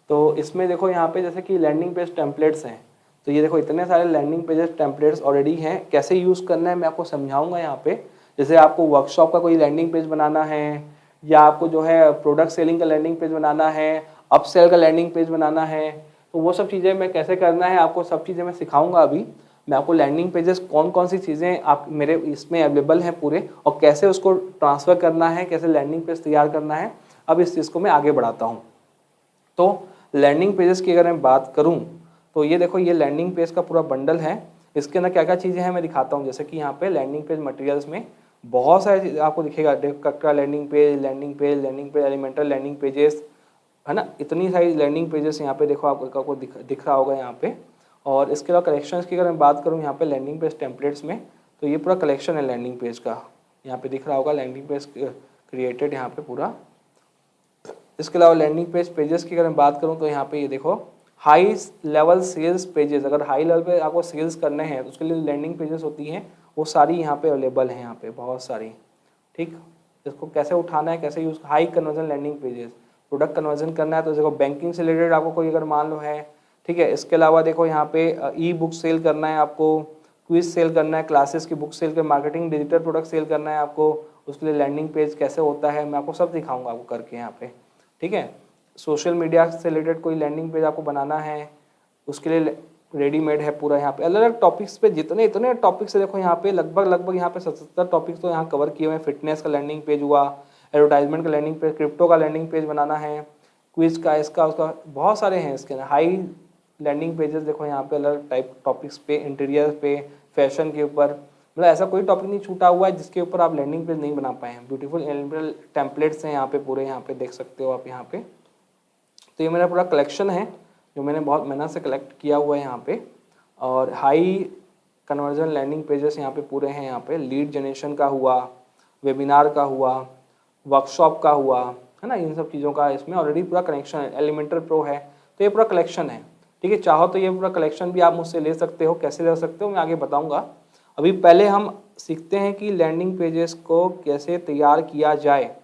तो इसमें देखो यहाँ पे जैसे कि लैंडिंग पेज टेम्पलेट्स हैं, तो ये देखो इतने सारे लैंडिंग पेजेस टेम्पलेट्स ऑलरेडी हैं। कैसे यूज़ करना है मैं आपको समझाऊंगा यहाँ पे। जैसे आपको वर्कशॉप का कोई लैंडिंग पेज बनाना है, या आपको जो है प्रोडक्ट सेलिंग का लैंडिंग पेज बनाना है, अपसेल का लैंडिंग पेज बनाना है, तो वो सब चीज़ें मैं कैसे करना है आपको सब चीज़ें मैं सिखाऊंगा अभी। मैं आपको लैंडिंग पेजेस कौन कौन सी चीज़ें आप मेरे इसमें अवेलेबल हैं पूरे, और कैसे उसको ट्रांसफ़र करना है, कैसे लैंडिंग पेज तैयार करना है, अब इस चीज़ को मैं आगे बढ़ाता हूँ। तो लैंडिंग पेजेस की अगर मैं बात करूँ तो ये देखो, ये लैंडिंग पेज का पूरा बंडल है। इसके अंदर क्या क्या चीज़ें हैं मैं दिखाता हूँ। जैसे कि यहाँ पे लैंडिंग पेज मटेरियल्स में बहुत सारे चीज़ आपको दिखेगा, कक्का landing page, elemental landing pages, है ना। इतनी सारी लैंडिंग पेजेस यहाँ पे देखो, आपको दिख रहा होगा यहाँ पे। और इसके अलावा कलेक्शंस की अगर मैं बात करूँ यहाँ पे लैंडिंग पेज टेम्पलेट्स में, तो ये पूरा कलेक्शन है लैंडिंग पेज का। यहाँ पे दिख रहा होगा लैंडिंग पेज क्रिएटेड यहाँ पे पूरा। इसके अलावा लैंडिंग पेजेस की अगर मैं बात करूँ तो यहाँ पे ये देखो, हाई लेवल सेल्स पेजेस, अगर हाई लेवल पे आपको सेल्स करने हैं तो उसके लिए लैंडिंग पेजेस होती हैं, वो सारी यहाँ पे अवेलेबल हैं, यहाँ पे बहुत सारी। ठीक, इसको कैसे उठाना है, कैसे use, high conversion landing pages, product conversion करना है तो देखो बैंकिंग से रिलेटेड आपको कोई अगर मान लो है, ठीक है। इसके अलावा देखो यहाँ पे ई बुक सेल करना है आपको, क्विज सेल करना है, क्लासेस की बुक सेल कर, मार्केटिंग डिजिटल प्रोडक्ट सेल करना है आपको, उसके लिए लैंडिंग पेज कैसे होता है मैं आपको सब दिखाऊंगा आपको करके यहाँ पे, ठीक है। सोशल मीडिया से रिलेटेड कोई लैंडिंग पेज आपको बनाना है, उसके लिए रेडीमेड है पूरा। यहाँ पे अलग अलग टॉपिक्स पे इतने टॉपिक्स है देखो, यहाँ पे लगभग यहाँ पे 77 टॉपिक्स तो यहाँ कवर किए हुए हैं। फिटनेस का लैंडिंग पेज हुआ, एडवर्टाइजमेंट का लैंडिंग पेज, क्रिप्टो का लैंडिंग पेज बनाना है, क्विज का, इसका उसका, बहुत सारे हैं इसके अंदर। हाई लैंडिंग पेजेस देखो यहाँ पे अलग टाइप टॉपिक्स पे, इंटीरियर पे, फैशन के ऊपर, मतलब ऐसा कोई टॉपिक नहीं छूटा हुआ है जिसके ऊपर आप लैंडिंग पेज नहीं बना पाए हैं। ब्यूटीफुल एलिमेंटल टेम्पलेट्स हैं यहाँ पे पूरे, यहाँ पे देख सकते हो आप यहाँ पे। तो ये मेरा पूरा कलेक्शन है जो मैंने बहुत मेहनत से कलेक्ट किया हुआ है यहाँ पे। और हाई कन्वर्जन लैंडिंग पेजेस यहाँ पे पूरे हैं। यहाँ पे लीड जनरेशन का हुआ, वेबिनार का हुआ, वर्कशॉप का हुआ, है ना, इन सब चीज़ों का इसमें ऑलरेडी पूरा कनेक्शन है। एलिमेंटर प्रो है, तो ये पूरा कलेक्शन है, ठीक है। चाहो तो ये पूरा कलेक्शन भी आप मुझसे ले सकते हो, कैसे ले सकते हो मैं आगे बताऊँगा। अभी पहले हम सीखते हैं कि लैंडिंग पेजेस को कैसे तैयार किया जाए,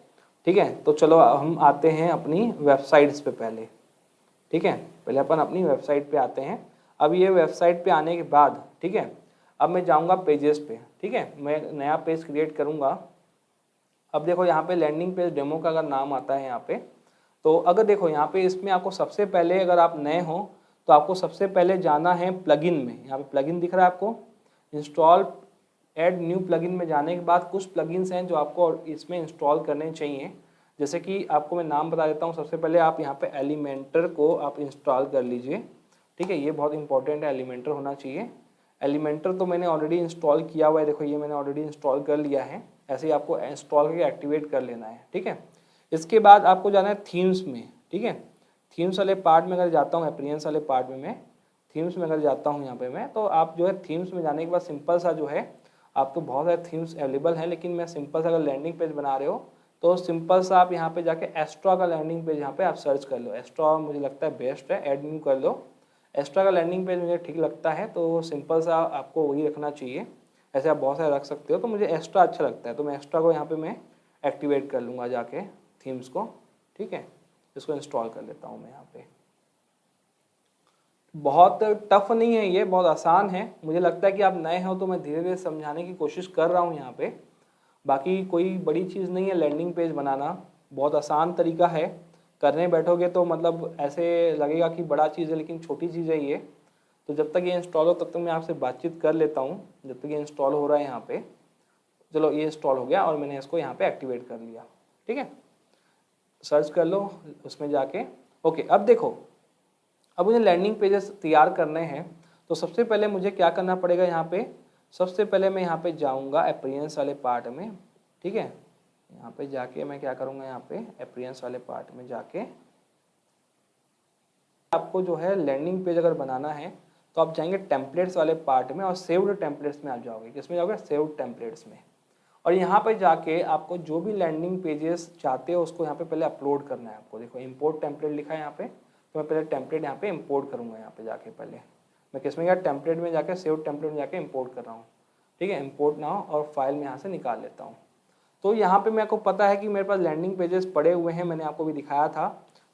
ठीक है। तो चलो हम आते हैं अपनी वेबसाइट्स पे पहले, ठीक है। पहले अपन अपनी वेबसाइट पे आते हैं। अब ये वेबसाइट पे आने के बाद, ठीक है, अब मैं जाऊंगा पेजेस पे, ठीक है। मैं नया पेज क्रिएट करूंगा। अब देखो यहाँ पे लैंडिंग पेज डेमो का अगर नाम आता है यहाँ पे, तो अगर देखो यहाँ पे इसमें आपको सबसे पहले, अगर आप नए हो तो आपको सबसे पहले जाना है प्लगइन में। यहाँ पे प्लगइन दिख रहा है आपको, इंस्टॉल ऐड न्यू प्लगइन में जाने के बाद कुछ प्लगइन्स हैं जो आपको इसमें इंस्टॉल करने चाहिए। जैसे कि आपको मैं नाम बता देता हूँ। सबसे पहले आप यहाँ पे एलिमेंटर को आप इंस्टॉल कर लीजिए, ठीक है। ये बहुत इंपॉर्टेंट है, एलिमेंटर होना चाहिए। एलिमेंटर तो मैंने ऑलरेडी इंस्टॉल किया हुआ है, देखो ये मैंने ऑलरेडी इंस्टॉल कर लिया है। ऐसे ही आपको इंस्टॉल करके एक्टिवेट कर लेना है, ठीक है। इसके बाद आपको जाना है थीम्स में, ठीक है। थीम्स वाले पार्ट में अगर जाता हूँ, अपीयरेंस वाले पार्ट में मैं थीम्स में अगर जाता हूँ यहाँ पे मैं, तो आप जो है थीम्स में जाने के बाद सिंपल सा जो है, आप तो बहुत सारे थीम्स अवेलेबल हैं, लेकिन मैं सिंपल सा, अगर लैंडिंग पेज बना रहे हो तो सिंपल सा आप यहाँ पे जाके एस्ट्रा का लैंडिंग पेज यहाँ पे आप सर्च कर लो। एस्ट्रा मुझे लगता है बेस्ट है, ऐड न्यू कर लो। एस्ट्रा का लैंडिंग पेज मुझे ठीक लगता है, तो सिंपल सा आपको वही रखना चाहिए। ऐसे आप बहुत सारे रख सकते हो, तो मुझे एक्स्ट्रा अच्छा लगता है, तो मैं एक्स्ट्रा को यहाँ पे मैं एक्टिवेट कर लूँगा जाके थीम्स को, ठीक है। इसको इंस्टॉल कर लेता हूँ मैं यहाँ पे। बहुत टफ नहीं है ये, बहुत आसान है। मुझे लगता है कि आप नए हो तो मैं धीरे धीरे समझाने की कोशिश कर रहा हूँ यहाँ पे। बाकी कोई बड़ी चीज़ नहीं है लैंडिंग पेज बनाना, बहुत आसान तरीका है। करने बैठोगे तो मतलब ऐसे लगेगा कि बड़ा चीज़ है, लेकिन छोटी चीज़ है ये। तो जब तक ये इंस्टॉल हो तब तक मैं आपसे बातचीत कर लेता हूँ, जब तक ये इंस्टॉल हो रहा है यहाँ पे। चलो ये इंस्टॉल हो गया और मैंने इसको यहाँ पे एक्टिवेट कर लिया, ठीक है। सर्च कर लो उसमें जाके। ओके, अब देखो, अब मुझे लैंडिंग पेजेस तैयार करने हैं, तो सबसे पहले मुझे क्या करना पड़ेगा यहाँ पे। सबसे पहले मैं यहाँ पे जाऊँगा अपीयरेंस वाले पार्ट में, ठीक है। यहाँ पे जाके मैं क्या करूँगा, यहाँ पे अपीयरेंस वाले पार्ट में जाके आपको जो है लैंडिंग पेज अगर बनाना है तो आप जाएंगे टेम्पलेट्स वाले पार्ट में और सेव्ड टेम्पलेट्स में आप जाओगे। किसमें जाओगे, सेव्ड टेम्पलेट्स में। और यहाँ पे जाके आपको जो भी लैंडिंग पेजेस चाहते हो उसको यहाँ पे पहले अपलोड करना है आपको। देखो इंपोर्ट टेम्पलेट लिखा है यहाँ पे, तो मैं पहले टेम्पलेट यहाँ पे इंपोर्ट करूँगा। यहाँ पे जाके पहले मैं किसमें गया, टेम्पलेट में जाके सेव्ड टेम्पलेट में जाके इंपोर्ट कर रहा हूँ, ठीक है। इंपोर्ट नाउ, और फाइल में यहाँ से निकाल लेता हूँ। तो यहाँ पे मेरे को पता है कि मेरे पास लैंडिंग पेजेस पड़े हुए हैं, मैंने आपको भी दिखाया था,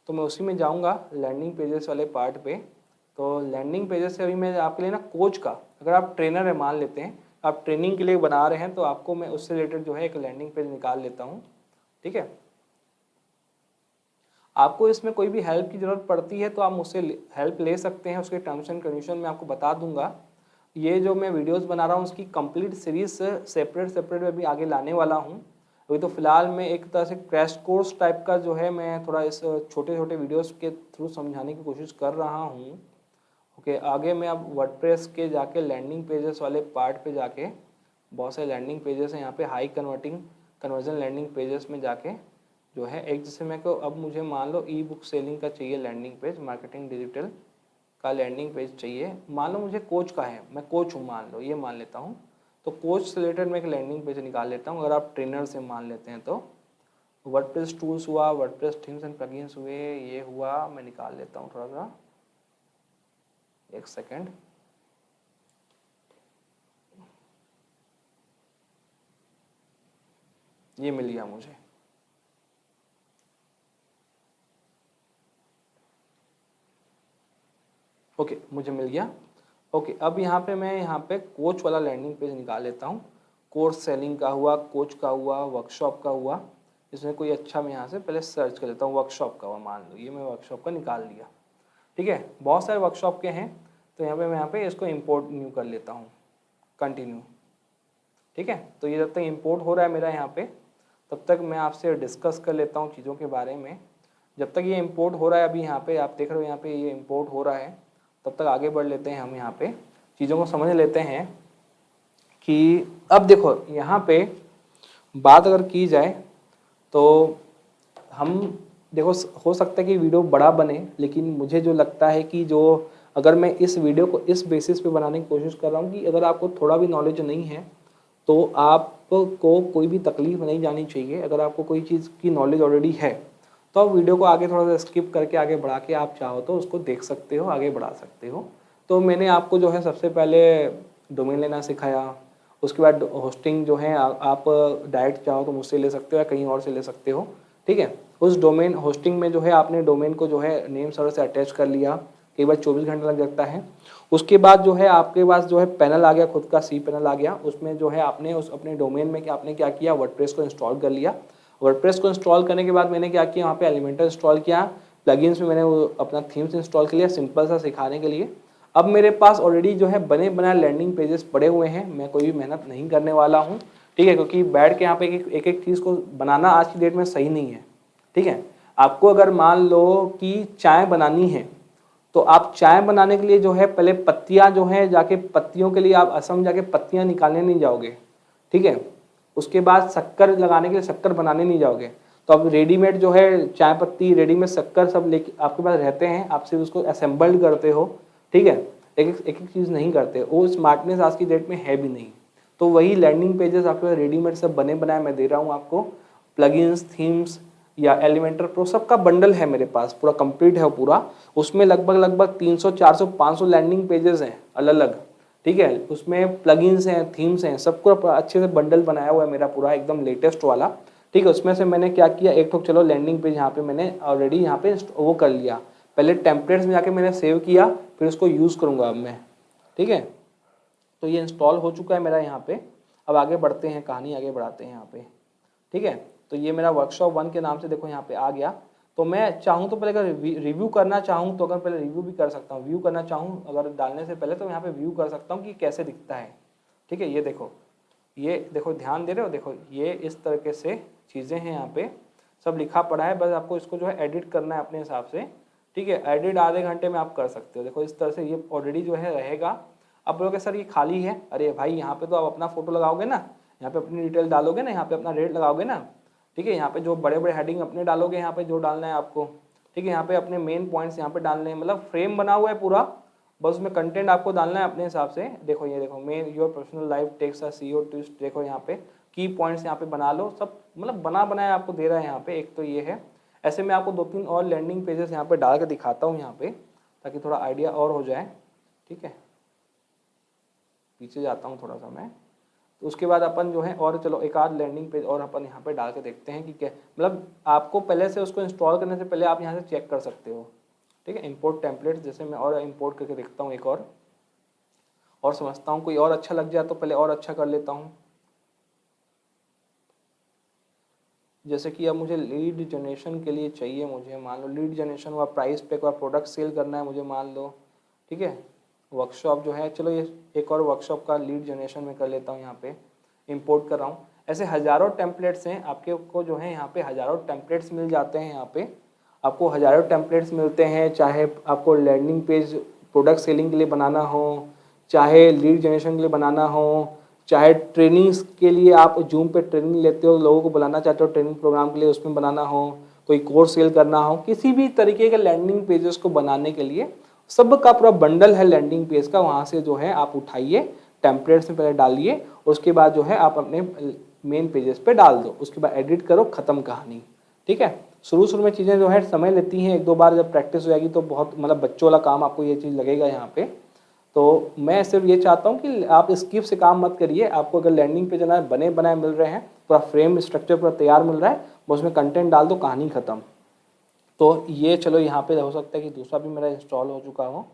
तो मैं उसी में जाऊँगा लैंडिंग पेजेस वाले पार्ट पे। तो लैंडिंग पेजेस से अभी मैं आपके लिए ना कोच का, अगर आप ट्रेनर है मान लेते हैं, आप ट्रेनिंग के लिए बना रहे हैं, तो आपको मैं उससे रिलेटेड जो है एक लैंडिंग पेज निकाल लेता हूँ, ठीक है। आपको इसमें कोई भी हेल्प की ज़रूरत पड़ती है तो आप मुझसे हेल्प ले सकते हैं, उसके टर्म्स एंड कंडीशन मैं आपको बता दूंगा। ये जो मैं वीडियोस बना रहा हूँ उसकी कंप्लीट सीरीज सेपरेट में भी आगे लाने वाला हूँ। अभी तो फिलहाल मैं एक तरह से क्रैश कोर्स टाइप का जो है मैं थोड़ा इस छोटे छोटे वीडियोस के थ्रू समझाने की कोशिश कर रहा हूँ। ओके, आगे मैं अब वर्डप्रेस के जाके लैंडिंग पेजेस वाले पार्ट पे जाके, बहुत सारे लैंडिंग पेजेस हैं यहाँ पे, हाई कन्वर्जन लैंडिंग पेजेस में जाके जो है एक, जैसे मैं को अब मुझे मान लो ई बुक सेलिंग का चाहिए लैंडिंग पेज, मार्केटिंग डिजिटल का लैंडिंग पेज चाहिए। मान लो मुझे कोच का है, मैं कोच हूँ मान लो, ये मान लेता हूँ, तो कोच से रिलेटेड मैं एक लैंडिंग पेज निकाल लेता हूँ। अगर आप ट्रेनर से मान लेते हैं तो वर्डप्रेस टूल्स हुआ, वर्डप्रेस थीम्स एंड प्लगइन्स हुए, ये हुआ, मैं निकाल लेता हूँ थोड़ा सा, एक सेकेंड। ये मिल गया मुझे। ओके, मुझे मिल गया। ओके, अब यहाँ पे मैं यहाँ पे कोच वाला लैंडिंग पेज निकाल लेता हूँ। कोर्स सेलिंग का हुआ, कोच का हुआ, वर्कशॉप का हुआ, इसमें कोई अच्छा मैं यहाँ से पहले सर्च कर लेता हूँ। वर्कशॉप का हुआ, मान लो ये मैं वर्कशॉप का निकाल लिया। ठीक है, बहुत सारे वर्कशॉप के हैं, तो यहाँ पे इसको इम्पोर्ट न्यू कर लेता हूँ, कंटिन्यू। ठीक है, तो ये जब तक इम्पोर्ट हो रहा है मेरा यहाँ पे, तब तक मैं आपसे डिस्कस कर लेता हूँ चीज़ों के बारे में। जब तक ये इम्पोर्ट हो रहा है, अभी यहाँ पे आप देख रहे हो यहाँ पे ये इम्पोर्ट हो रहा है, तब तक आगे बढ़ लेते हैं हम। यहाँ पे चीज़ों को समझ लेते हैं कि अब देखो यहाँ पे बात अगर की जाए तो हम देखो, हो सकता है कि वीडियो बड़ा बने, लेकिन मुझे जो लगता है कि जो अगर मैं इस वीडियो को इस बेसिस पे बनाने की कोशिश कर रहा हूँ कि अगर आपको थोड़ा भी नॉलेज नहीं है तो आपको कोई भी तकलीफ नहीं जानी चाहिए। अगर आपको कोई चीज़ की नॉलेज ऑलरेडी है तो आप वीडियो को आगे थोड़ा सा स्किप करके आगे बढ़ा के आप चाहो तो उसको देख सकते हो, आगे बढ़ा सकते हो। तो मैंने आपको जो है सबसे पहले डोमेन लेना सिखाया, उसके बाद होस्टिंग जो है आप डायरेक्ट चाहो तो मुझसे ले सकते हो या कहीं और से ले सकते हो। ठीक है, उस डोमेन होस्टिंग में जो है आपने डोमेन को जो है नेम सर्वर से अटैच कर लिया, कई बार 24 घंटे लग जाता है। उसके बाद जो है आपके पास जो है पैनल आ गया, खुद का सी पैनल आ गया, उसमें जो है आपने उस अपने डोमेन में आपने क्या किया, वर्डप्रेस को इंस्टॉल कर लिया। वर्डप्रेस को इंस्टॉल करने के बाद मैंने क्या किया, वहाँ पे एलिमेंटर इंस्टॉल किया, प्लगइन्स में मैंने वो अपना थीम्स इंस्टॉल कर लिया, सिंपल सा सिखाने के लिए। अब मेरे पास ऑलरेडी जो है बने बनाए लैंडिंग पेजेस पड़े हुए हैं, मैं कोई भी मेहनत नहीं करने वाला हूँ। ठीक है, क्योंकि बैठ के यहाँ पे एक एक चीज़ को बनाना आज की डेट में सही नहीं है। ठीक है, आपको अगर मान लो कि चाय बनानी है तो आप चाय बनाने के लिए जो है पहले पत्तियां जो है जाके, पत्तियों के लिए आप असम जाके पत्तियां निकालने नहीं जाओगे। ठीक है, उसके बाद शक्कर लगाने के लिए शक्कर बनाने नहीं जाओगे। तो अब रेडीमेड जो है चाय पत्ती, रेडीमेड शक्कर सब लेके आपके पास रहते हैं, आप सिर्फ उसको असेंबल्ड करते हो। ठीक है, एक एक चीज़ नहीं करते, वो स्मार्टनेस आज की डेट में है भी नहीं। तो वही लैंडिंग पेजेस आपके पास रेडीमेड सब बने बनाए मैं दे रहा हूँ आपको। प्लगइन्स, थीम्स या एलिमेंटर प्रो सबका बंडल है मेरे पास, पूरा कंप्लीट है पूरा। उसमें लगभग 300, 400, 500 लैंडिंग पेजेस हैं अलग अलग। ठीक है, उसमें प्लगइन्स हैं, थीम्स हैं, सबको अच्छे से बंडल बनाया हुआ है मेरा पूरा, एकदम लेटेस्ट वाला। ठीक है, उसमें से मैंने क्या किया, एक तो चलो लैंडिंग पेज यहाँ पे मैंने ऑलरेडी यहाँ पे वो कर लिया, पहले टेम्पलेट्स में जाके मैंने सेव किया, फिर उसको यूज़ करूँगा अब मैं। ठीक है, तो ये इंस्टॉल हो चुका है मेरा यहाँ पे। अब आगे बढ़ते हैं, कहानी आगे बढ़ाते हैं यहाँ पे। ठीक है, तो ये मेरा वर्कशॉप 1 के नाम से देखो यहाँ पे आ गया। तो मैं चाहूँ तो पहले अगर रिव्यू करना चाहूँ तो अगर पहले रिव्यू भी कर सकता हूँ, व्यू करना चाहूँ अगर डालने से पहले तो यहाँ पे व्यू कर सकता हूँ कि कैसे दिखता है। ठीक है, ये देखो ध्यान दे रहे हो, देखो ये इस तरीके से चीज़ें हैं, यहाँ पे सब लिखा पड़ा है, बस आपको इसको जो है एडिट करना है अपने हिसाब से। ठीक है, एडिट आधे घंटे में आप कर सकते हो। देखो इस तरह से ये ऑलरेडी जो है रहेगा। अब बोलोगे सर ये खाली है, अरे भाई यहाँ पे तो आप अपना फोटो लगाओगे ना, यहाँ पे अपनी डिटेल डालोगे ना, यहाँ पे अपना रेट लगाओगे ना। ठीक है, यहाँ पे जो बड़े बड़े हेडिंग अपने डालोगे, यहाँ पे जो डालना है आपको। ठीक है, यहाँ पे अपने मेन पॉइंट्स यहाँ पे डालने हैं, मतलब फ्रेम बना हुआ है पूरा, बस उसमें कंटेंट आपको डालना है अपने हिसाब से। देखो ये देखो, men your professional life takes a CEO twist, देखो यहाँ पे की पॉइंट्स यहाँ पे बना लो, सब मतलब बना बनाया आपको दे रहा है यहाँ पे। एक तो ये है, ऐसे मैं आपको 2-3 और लैंडिंग पेजेस यहाँ पे डाल के दिखाता हूँ यहाँ पे, ताकि थोड़ा आइडिया और हो जाए। ठीक है, पीछे जाता हूँ थोड़ा सा मैं, तो उसके बाद अपन जो है और चलो एक आध लैंडिंग पेज और अपन यहाँ पे डाल के देखते हैं कि क्या, मतलब आपको पहले से उसको इंस्टॉल करने से पहले आप यहाँ से चेक कर सकते हो। ठीक है, इंपोर्ट टेम्पलेट, जैसे मैं और इंपोर्ट करके देखता हूँ एक और समझता हूँ, कोई और अच्छा लग जाए तो पहले और अच्छा कर लेता हूँ। जैसे कि अब मुझे लीड जनरेशन के लिए चाहिए, मुझे मान लो लीड जनरेशन हुआ, प्राइस पे हुआ, प्रोडक्ट सेल करना है मुझे मान लो। ठीक है, वर्कशॉप जो है, चलो ये एक और वर्कशॉप का लीड जनरेशन में कर लेता हूँ, यहाँ पे इंपोर्ट कर रहा हूँ। ऐसे हज़ारों टेम्पलेट्स हैं, आपके को जो है यहाँ पे हज़ारों टेम्पलेट्स मिल जाते हैं। यहाँ पे आपको हज़ारों टेम्पलेट्स मिलते हैं, चाहे आपको लैंडिंग पेज प्रोडक्ट सेलिंग के लिए बनाना हो, चाहे लीड जनरेशन के लिए बनाना हो, चाहे ट्रेनिंग्स के लिए आप जूम पे ट्रेनिंग लेते हो, लोगों को बुलाना चाहते हो ट्रेनिंग प्रोग्राम के लिए, उसमें बनाना हो, कोई कोर्स सेल करना हो, किसी भी तरीके के लैंडिंग पेजेस को बनाने के लिए सब का पूरा बंडल है लैंडिंग पेज का। वहाँ से जो है आप उठाइए, टेम्पलेट्स में पहले डालिए, उसके बाद जो है आप अपने मेन पेजेस पे डाल दो, उसके बाद एडिट करो, ख़त्म कहानी। ठीक है, शुरू में चीज़ें जो है समय लेती हैं, एक दो बार जब प्रैक्टिस हो जाएगी तो बहुत मतलब बच्चों वाला काम आपको ये चीज़ लगेगा यहाँ पे। तो मैं सिर्फ ये चाहता हूँ कि आप स्किप से काम मत करिए। आपको अगर लैंडिंग पेज ना बने बनाए मिल रहे हैं, पूरा फ्रेम स्ट्रक्चर पूरा तैयार मिल रहा है, बस उसमें कंटेंट डाल दो, कहानी ख़त्म। तो ये चलो यहाँ पे हो सकता है कि दूसरा भी मेरा इंस्टॉल हो चुका हो,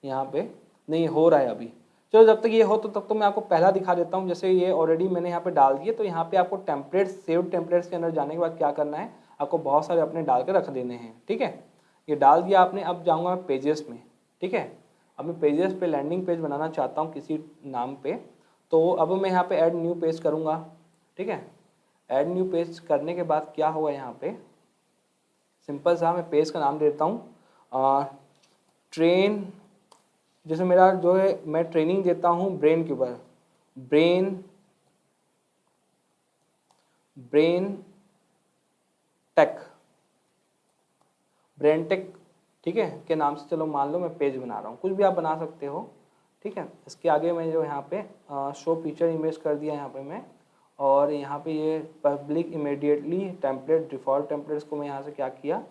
यहाँ पे नहीं हो रहा है अभी। चलो जब तक ये हो तो तब तो मैं आपको पहला दिखा देता हूँ। जैसे ये ऑलरेडी मैंने यहाँ पे डाल दिए, तो यहाँ पे आपको टेम्पलेट्स, सेव टेम्पलेट्स के अंदर जाने के बाद क्या करना है, आपको बहुत सारे अपने डाल के रख देने हैं। ठीक है, ये डाल दिया आपने। अब जाऊँगा मैं पेजेस में। ठीक है, अब मैं पेजेस पे लैंडिंग पेज बनाना चाहता हूँ किसी नाम पे, तो अब मैं यहाँ पे ऐड न्यू पेज करूँगा। ठीक है, ऐड न्यू पेज करने के बाद क्या होगा, यहाँ पे सिंपल सा मैं पेज का नाम देता हूँ ट्रेन। जैसे मेरा जो है मैं ट्रेनिंग देता हूँ ब्रेन के ऊपर, ब्रेन टेक, ठीक है, के नाम से चलो मान लो मैं पेज बना रहा हूँ, कुछ भी आप बना सकते हो। ठीक है, इसके आगे मैं जो यहाँ पे शो फीचर इमेज कर दिया यहाँ पे मैं, और यहाँ पे ये public immediately template default templates को मैं यहाँ से क्या किया,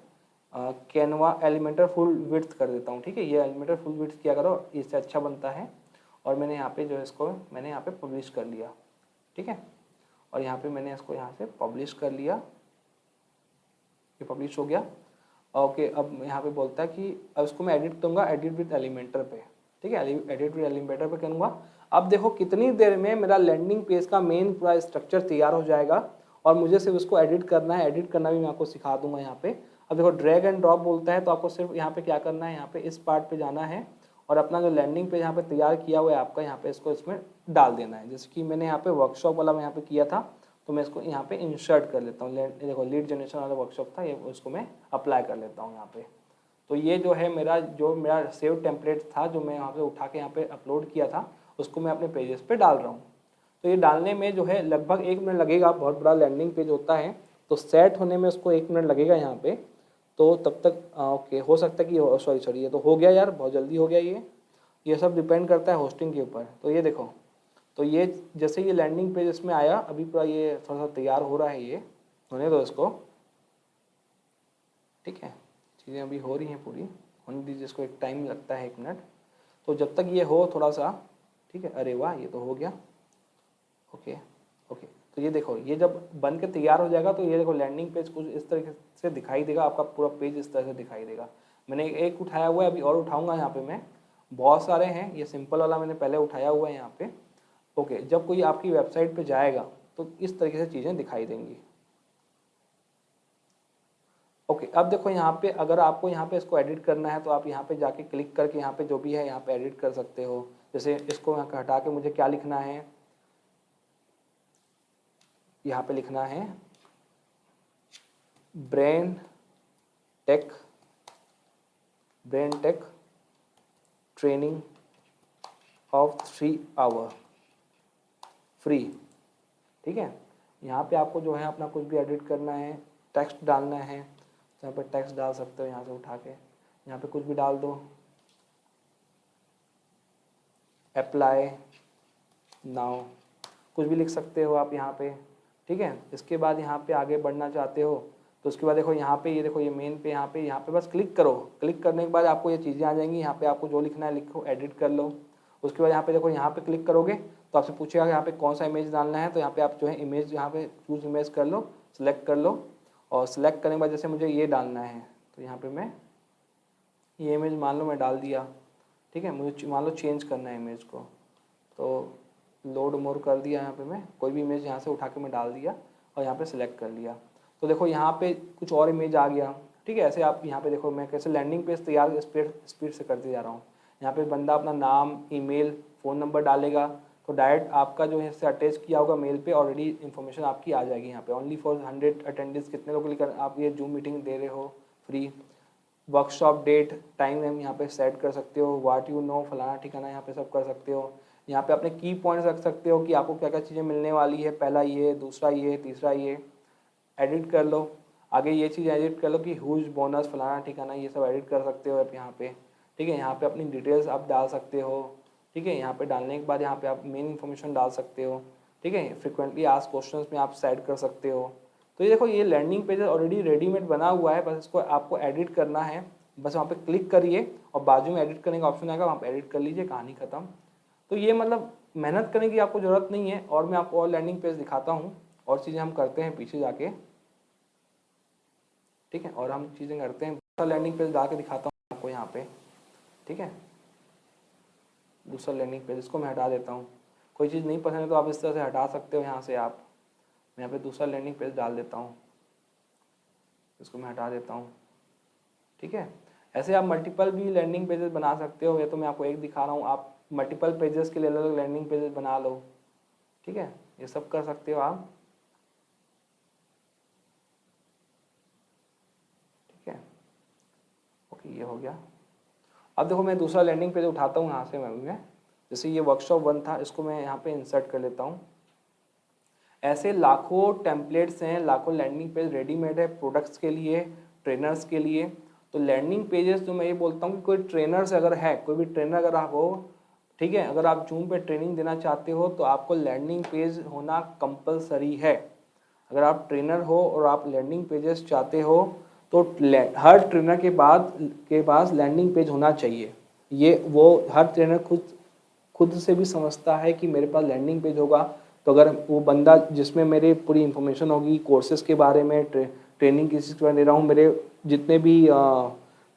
कैनवा एलिमेंटर फुल विड्थ कर देता हूँ। ठीक है, ये एलिमेंटर फुल विड्थ किया करो, इससे अच्छा बनता है। और मैंने यहाँ पे जो है इसको मैंने यहाँ पे पब्लिश कर लिया। ठीक है, और यहाँ पे मैंने इसको यहाँ से पब्लिश कर लिया, ये पब्लिश हो गया। ओके, अब यहाँ पे बोलता है कि अब इसको मैं एडिट दूंगा, एडिट विद एलिमेंटर पे। ठीक है, एडिट विद एलिमेंटर पे करूँगा। अब देखो कितनी देर में मेरा लैंडिंग पेज का मेन पूरा स्ट्रक्चर तैयार हो जाएगा, और मुझे सिर्फ उसको एडिट करना है। एडिट करना भी मैं आपको सिखा दूंगा यहाँ पे। अब देखो ड्रैग एंड ड्रॉप बोलता है, तो आपको सिर्फ यहाँ पे क्या करना है, यहाँ पे इस पार्ट पे जाना है और अपना जो लैंडिंग पेज यहाँ पे तैयार किया हुआ है आपका, यहाँ पे इसको इसमें डाल देना है। जैसे कि मैंने यहाँ पे वर्कशॉप वाला मैं यहाँ पे किया था, तो मैं इसको यहाँ पे इंसर्ट कर लेता हूँ। देखो लीड जनरेशन वाला वर्कशॉप था ये, उसको मैं अप्लाई कर लेता हूँ यहाँ पे। तो ये जो है मेरा सेव टेम्पलेट था, जो मैं यहाँ से उठा के यहाँ पे अपलोड किया था, उसको मैं अपने पेजेस पे डाल रहा हूँ। तो ये डालने में जो है लगभग 1 मिनट लगेगा। बहुत बड़ा लैंडिंग पेज होता है, तो सेट होने में उसको 1 मिनट लगेगा यहाँ पे। तो तब तक ओके, हो सकता है कि सॉरी ये तो हो गया यार, बहुत जल्दी हो गया ये सब डिपेंड करता है होस्टिंग के ऊपर। तो ये देखो, तो ये जैसे ये लैंडिंग पेज इसमें आया, अभी पूरा ये थोड़ा सा तैयार हो रहा है, ये होने दो इसको। ठीक है, चीज़ें अभी हो रही हैं पूरी, होने दीजिए इसको, एक टाइम लगता है 1 मिनट। तो जब तक ये हो थोड़ा सा, ठीक है, अरे वाह ये तो हो गया। ओके, तो ये देखो, ये जब बन के तैयार हो जाएगा तो ये देखो लैंडिंग पेज कुछ इस तरीके से दिखाई देगा, आपका पूरा पेज इस तरह से दिखाई देगा। मैंने एक उठाया हुआ है, अभी और उठाऊंगा यहाँ पे मैं, बहुत सारे हैं। ये सिंपल वाला मैंने पहले उठाया हुआ है यहाँ पे। ओके, जब कोई आपकी वेबसाइट पे जाएगा तो इस तरीके से चीज़ें दिखाई देंगी। ओके, अब देखो यहाँ पे अगर आपको यहाँ पे इसको एडिट करना है, तो आप यहाँ पे जाके क्लिक करके यहाँ पे जो भी है यहाँ पे एडिट कर सकते हो। जैसे इसको यहाँ हटा के मुझे क्या लिखना है, यहाँ पे लिखना है brain tech training of 3 hour free. ठीक है, यहाँ पे आपको जो है अपना कुछ भी एडिट करना है, टेक्स्ट डालना है, तो यहाँ पे टेक्स्ट डाल सकते हो, यहाँ से उठा के यहाँ पे कुछ भी डाल दो, अप्लाई नाउ, कुछ भी लिख सकते हो आप यहाँ पे। ठीक है, इसके बाद यहाँ पे आगे बढ़ना चाहते हो तो उसके बाद देखो यहाँ पे, ये देखो ये मेन पे, यहाँ पे बस क्लिक करो। क्लिक करने के बाद आपको ये चीज़ें आ जाएंगी। यहाँ पे आपको जो लिखना है लिखो, एडिट कर लो। उसके बाद यहाँ पे देखो, यहाँ पे क्लिक करोगे तो आपसे पूछेगा यहाँ पे कौन सा इमेज डालना है, तो यहाँ पे आप जो है इमेज, यहाँ पे चूज इमेज कर लो, सिलेक्ट कर लो। और सिलेक्ट करने के बाद जैसे मुझे ये डालना है, तो यहाँ पे मैं ये इमेज मान लो मैं डाल दिया। ठीक है, मुझे मान लो चेंज करना है इमेज को, तो लोड मोर कर दिया। यहाँ पे मैं कोई भी इमेज यहाँ से उठा के मैं डाल दिया और यहाँ पे सिलेक्ट कर लिया। तो देखो यहाँ पे कुछ और इमेज आ गया। ठीक है, ऐसे आप यहाँ पे देखो मैं कैसे लैंडिंग पेज तैयार स्पीड से करते जा रहा हूँ। यहाँ पे बंदा अपना नाम, ईमेल, फ़ोन नंबर डालेगा तो डायरेक्ट आपका जो है इससे अटैच किया होगा मेल पे ऑलरेडी इन्फॉर्मेशन आपकी आ जाएगी। यहाँ पे ओनली फॉर 100 अटेंडेंस, कितने लोगों के लिए आप ये जूम मीटिंग दे रहे हो फ्री। वर्कशॉप डेट, टाइम हम यहाँ पे सेट कर सकते हो, व्हाट यू नो, फलाना ठिकाना यहाँ पे सब कर सकते हो। यहाँ पे अपने की पॉइंट्स रख सकते हो कि आपको क्या क्या चीज़ें मिलने वाली है, पहला ये, दूसरा ये, तीसरा ये, एडिट कर लो। आगे ये चीज़ एडिट कर लो कि हुज बोनस, फलाना ठिकाना, ये सब एडिट कर सकते हो आप यहाँ पे। ठीक है, यहाँ पे अपनी डिटेल्स आप डाल सकते हो। ठीक है, यहाँ पे डालने के बाद यहाँ पे आप मेन इन्फॉर्मेशन डाल सकते हो। ठीक है, फ्रिक्वेंटली आस्क्ड क्वेश्चंस में आप सेट कर सकते हो। तो ये देखो, ये लैंडिंग पेज ऑलरेडी रेडीमेड बना हुआ है, बस इसको आपको एडिट करना है। बस वहाँ पे क्लिक करिए और बाजू में एडिट करने का ऑप्शन आएगा, वहाँ पे एडिट कर लीजिए, कहानी खत्म। तो ये मतलब मेहनत करने की आपको ज़रूरत नहीं है। और मैं आपको और लैंडिंग पेज दिखाता हूँ और चीज़ें हम करते हैं पीछे जाके। ठीक है, और हम चीज़ें करते हैं, दूसरा लैंडिंग पेज डाल के दिखाता हूँ आपको यहाँ पे। ठीक है, दूसरा लैंडिंग पेज, इसको मैं हटा देता हूँ। कोई चीज़ नहीं पसंद है तो आप इस तरह से हटा सकते हो यहाँ से आप। मैं यहाँ पे दूसरा लैंडिंग पेज डाल देता हूँ, इसको मैं हटा देता हूँ। ठीक है, ऐसे आप मल्टीपल भी लैंडिंग पेजेस बना सकते हो। या तो मैं आपको एक दिखा रहा हूँ, आप मल्टीपल पेजेस के लिए अलग अलग लैंडिंग पेजेस बना लो। ठीक है, ये सब कर सकते हो आप। ठीक है, ओके, ये हो गया। अब देखो, मैं दूसरा लैंडिंग पेज उठाता हूँ यहाँ से। मैं जैसे ये वर्कशॉप 1 था, इसको मैं यहाँ पे इंसर्ट कर लेता हूँ। ऐसे लाखों टेम्पलेट्स हैं, लाखों लैंडिंग पेज रेडीमेड है प्रोडक्ट्स के लिए, ट्रेनर्स के लिए। तो लैंडिंग पेजेस जो मैं ये बोलता हूँ कि कोई ट्रेनर्स अगर है, कोई भी ट्रेनर अगर आप हो, ठीक है, अगर आप जूम पे ट्रेनिंग देना चाहते हो तो आपको लैंडिंग पेज होना कंपलसरी है। अगर आप ट्रेनर हो और आप लैंडिंग पेजेस चाहते हो तो हर ट्रेनर के पास लैंडिंग पेज होना चाहिए। ये वो हर ट्रेनर खुद से भी समझता है कि मेरे पास लैंडिंग पेज होगा तो अगर वो बंदा जिसमें मेरी पूरी इन्फॉर्मेशन होगी कोर्सेज के बारे में, ट्रेनिंग किस चीज़ के दे रहा हूँ, मेरे जितने भी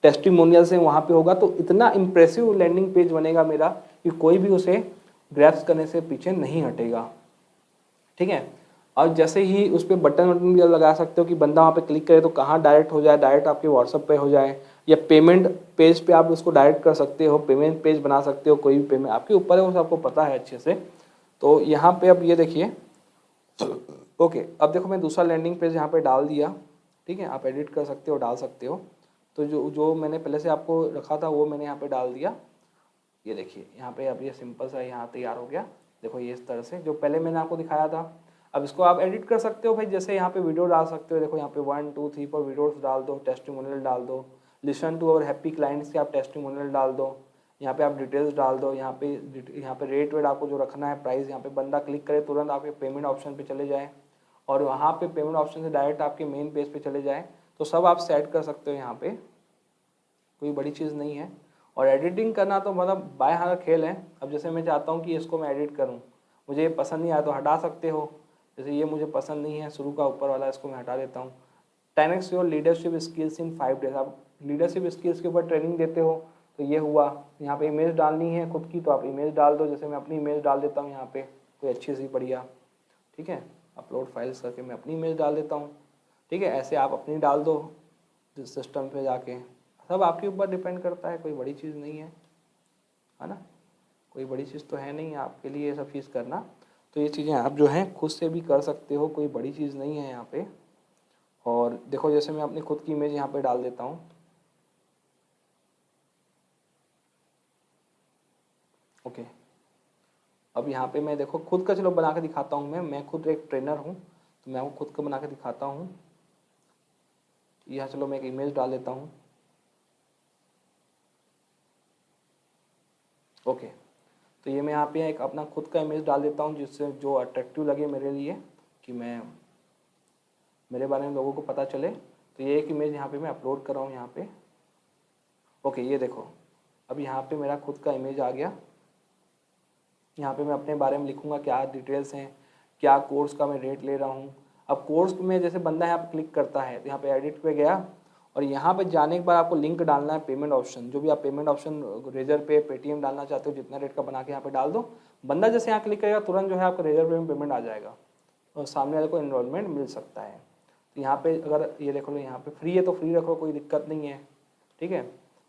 टेस्टिमोनियल्स हैं वहाँ पे होगा, तो इतना इम्प्रेसिव लैंडिंग पेज बनेगा मेरा कि कोई भी उसे ग्रैप्स करने से पीछे नहीं हटेगा। ठीक है, और जैसे ही उस पर बटन भी लगा सकते हो कि बंदा वहाँ पे क्लिक करे तो कहाँ डायरेक्ट हो जाए, डायरेक्ट आपके व्हाट्सएप पे हो जाए, या पेमेंट पेज पे आप उसको डायरेक्ट कर सकते हो, पेमेंट पेज बना सकते हो, कोई भी पेमेंट आपके ऊपर है, वो आपको पता है अच्छे से। तो यहाँ पे अब ये देखिए, ओके, अब देखो मैं दूसरा लैंडिंग पेज यहाँ पे डाल दिया। ठीक है, आप एडिट कर सकते हो, डाल सकते हो। तो जो मैंने पहले से आपको रखा था वो मैंने यहाँ पे डाल दिया। ये देखिए यहाँ पे अब ये सिंपल सा यहाँ तैयार हो गया। देखो ये इस तरह से जो पहले मैंने आपको दिखाया था। अब इसको आप एडिट कर सकते हो भाई, जैसे यहाँ पे वीडियो डाल सकते हो। देखो यहाँ पे 1 2 3 4 वीडियोस डाल दो, टेस्टिमोनियल डाल दो, listen to our happy clients के आप टेस्टिमोनियल डाल दो। यहाँ पे आप डिटेल्स डाल दो। यहाँ पे रेट वेट आपको जो रखना है, प्राइस, यहाँ पे बंदा क्लिक करे तुरंत आपके पेमेंट ऑप्शन पे चले जाए और वहाँ पे पेमेंट ऑप्शन से डायरेक्ट आपके मेन पेज पे चले जाए। तो सब आप सेट कर सकते हो यहाँ पे, कोई बड़ी चीज़ नहीं है। और एडिटिंग करना तो मतलब बाएं हाथ का खेल है। अब जैसे मैं चाहता हूँ कि इसको मैं एडिट करूँ, मुझे ये पसंद नहीं आया तो हटा सकते हो। जैसे ये मुझे पसंद नहीं है, शुरू का ऊपर वाला, इसको मैं हटा देता हूँ। 10x your leadership skills in 5 days. आप लीडरशिप स्किल्स के ऊपर ट्रेनिंग देते हो तो ये हुआ। यहाँ पे इमेज डालनी है खुद की तो आप इमेज डाल दो। जैसे मैं अपनी इमेज डाल देता हूँ यहाँ पे, कोई अच्छी सी बढ़िया। ठीक है, अपलोड फाइल्स करके मैं अपनी इमेज डाल देता हूँ। ठीक है, ऐसे आप अपनी डाल दो सिस्टम पे जाके। सब आपके ऊपर डिपेंड करता है, कोई बड़ी चीज़ नहीं है ना, कोई बड़ी चीज़ तो है नहीं आपके लिए ये सब चीज़ करना। तो ये चीज़ें आप जो हैं खुद से भी कर सकते हो, कोई बड़ी चीज़ नहीं है यहाँ पे। और देखो जैसे मैं अपनी खुद की इमेज यहाँ पे डाल देता हूँ। ओके, अब यहाँ पे मैं देखो खुद का चलो बना के दिखाता हूँ। मैं खुद एक ट्रेनर हूँ तो मैं आपको खुद का बना के दिखाता हूँ। यहाँ चलो मैं एक इमेज डाल देता हूँ। ओके, तो ये मैं यहाँ पे एक अपना खुद का इमेज डाल देता हूँ जिससे जो अट्रैक्टिव लगे मेरे लिए, कि मैं मेरे बारे में लोगों को पता चले। तो ये एक इमेज यहाँ पे मैं अपलोड कर रहा हूँ यहाँ पे। ओके, ये देखो अब यहाँ पे मेरा खुद का इमेज आ गया। यहाँ पे मैं अपने बारे में लिखूँगा क्या डिटेल्स हैं, क्या कोर्स का मैं रेट ले रहा हूँ। अब कोर्स में जैसे बंदा यहाँ पे क्लिक करता है तो यहाँ पे एडिट पे गया और यहाँ पे जाने के बाद आपको लिंक डालना है पेमेंट ऑप्शन, जो भी आप पेमेंट ऑप्शन रेजर पे, पेटीएम डालना चाहते हो, जितना रेट का बना के यहाँ पे डाल दो। बंदा जैसे यहाँ क्लिक करेगा तुरंत जो है आपका रेजर पे में पेमेंट आ जाएगा और सामने वाले को इन्रोलमेंट मिल सकता है। तो यहाँ पे अगर ये देखो लो यहाँ पे फ्री है तो फ्री रखो, कोई दिक्कत नहीं है। ठीक है,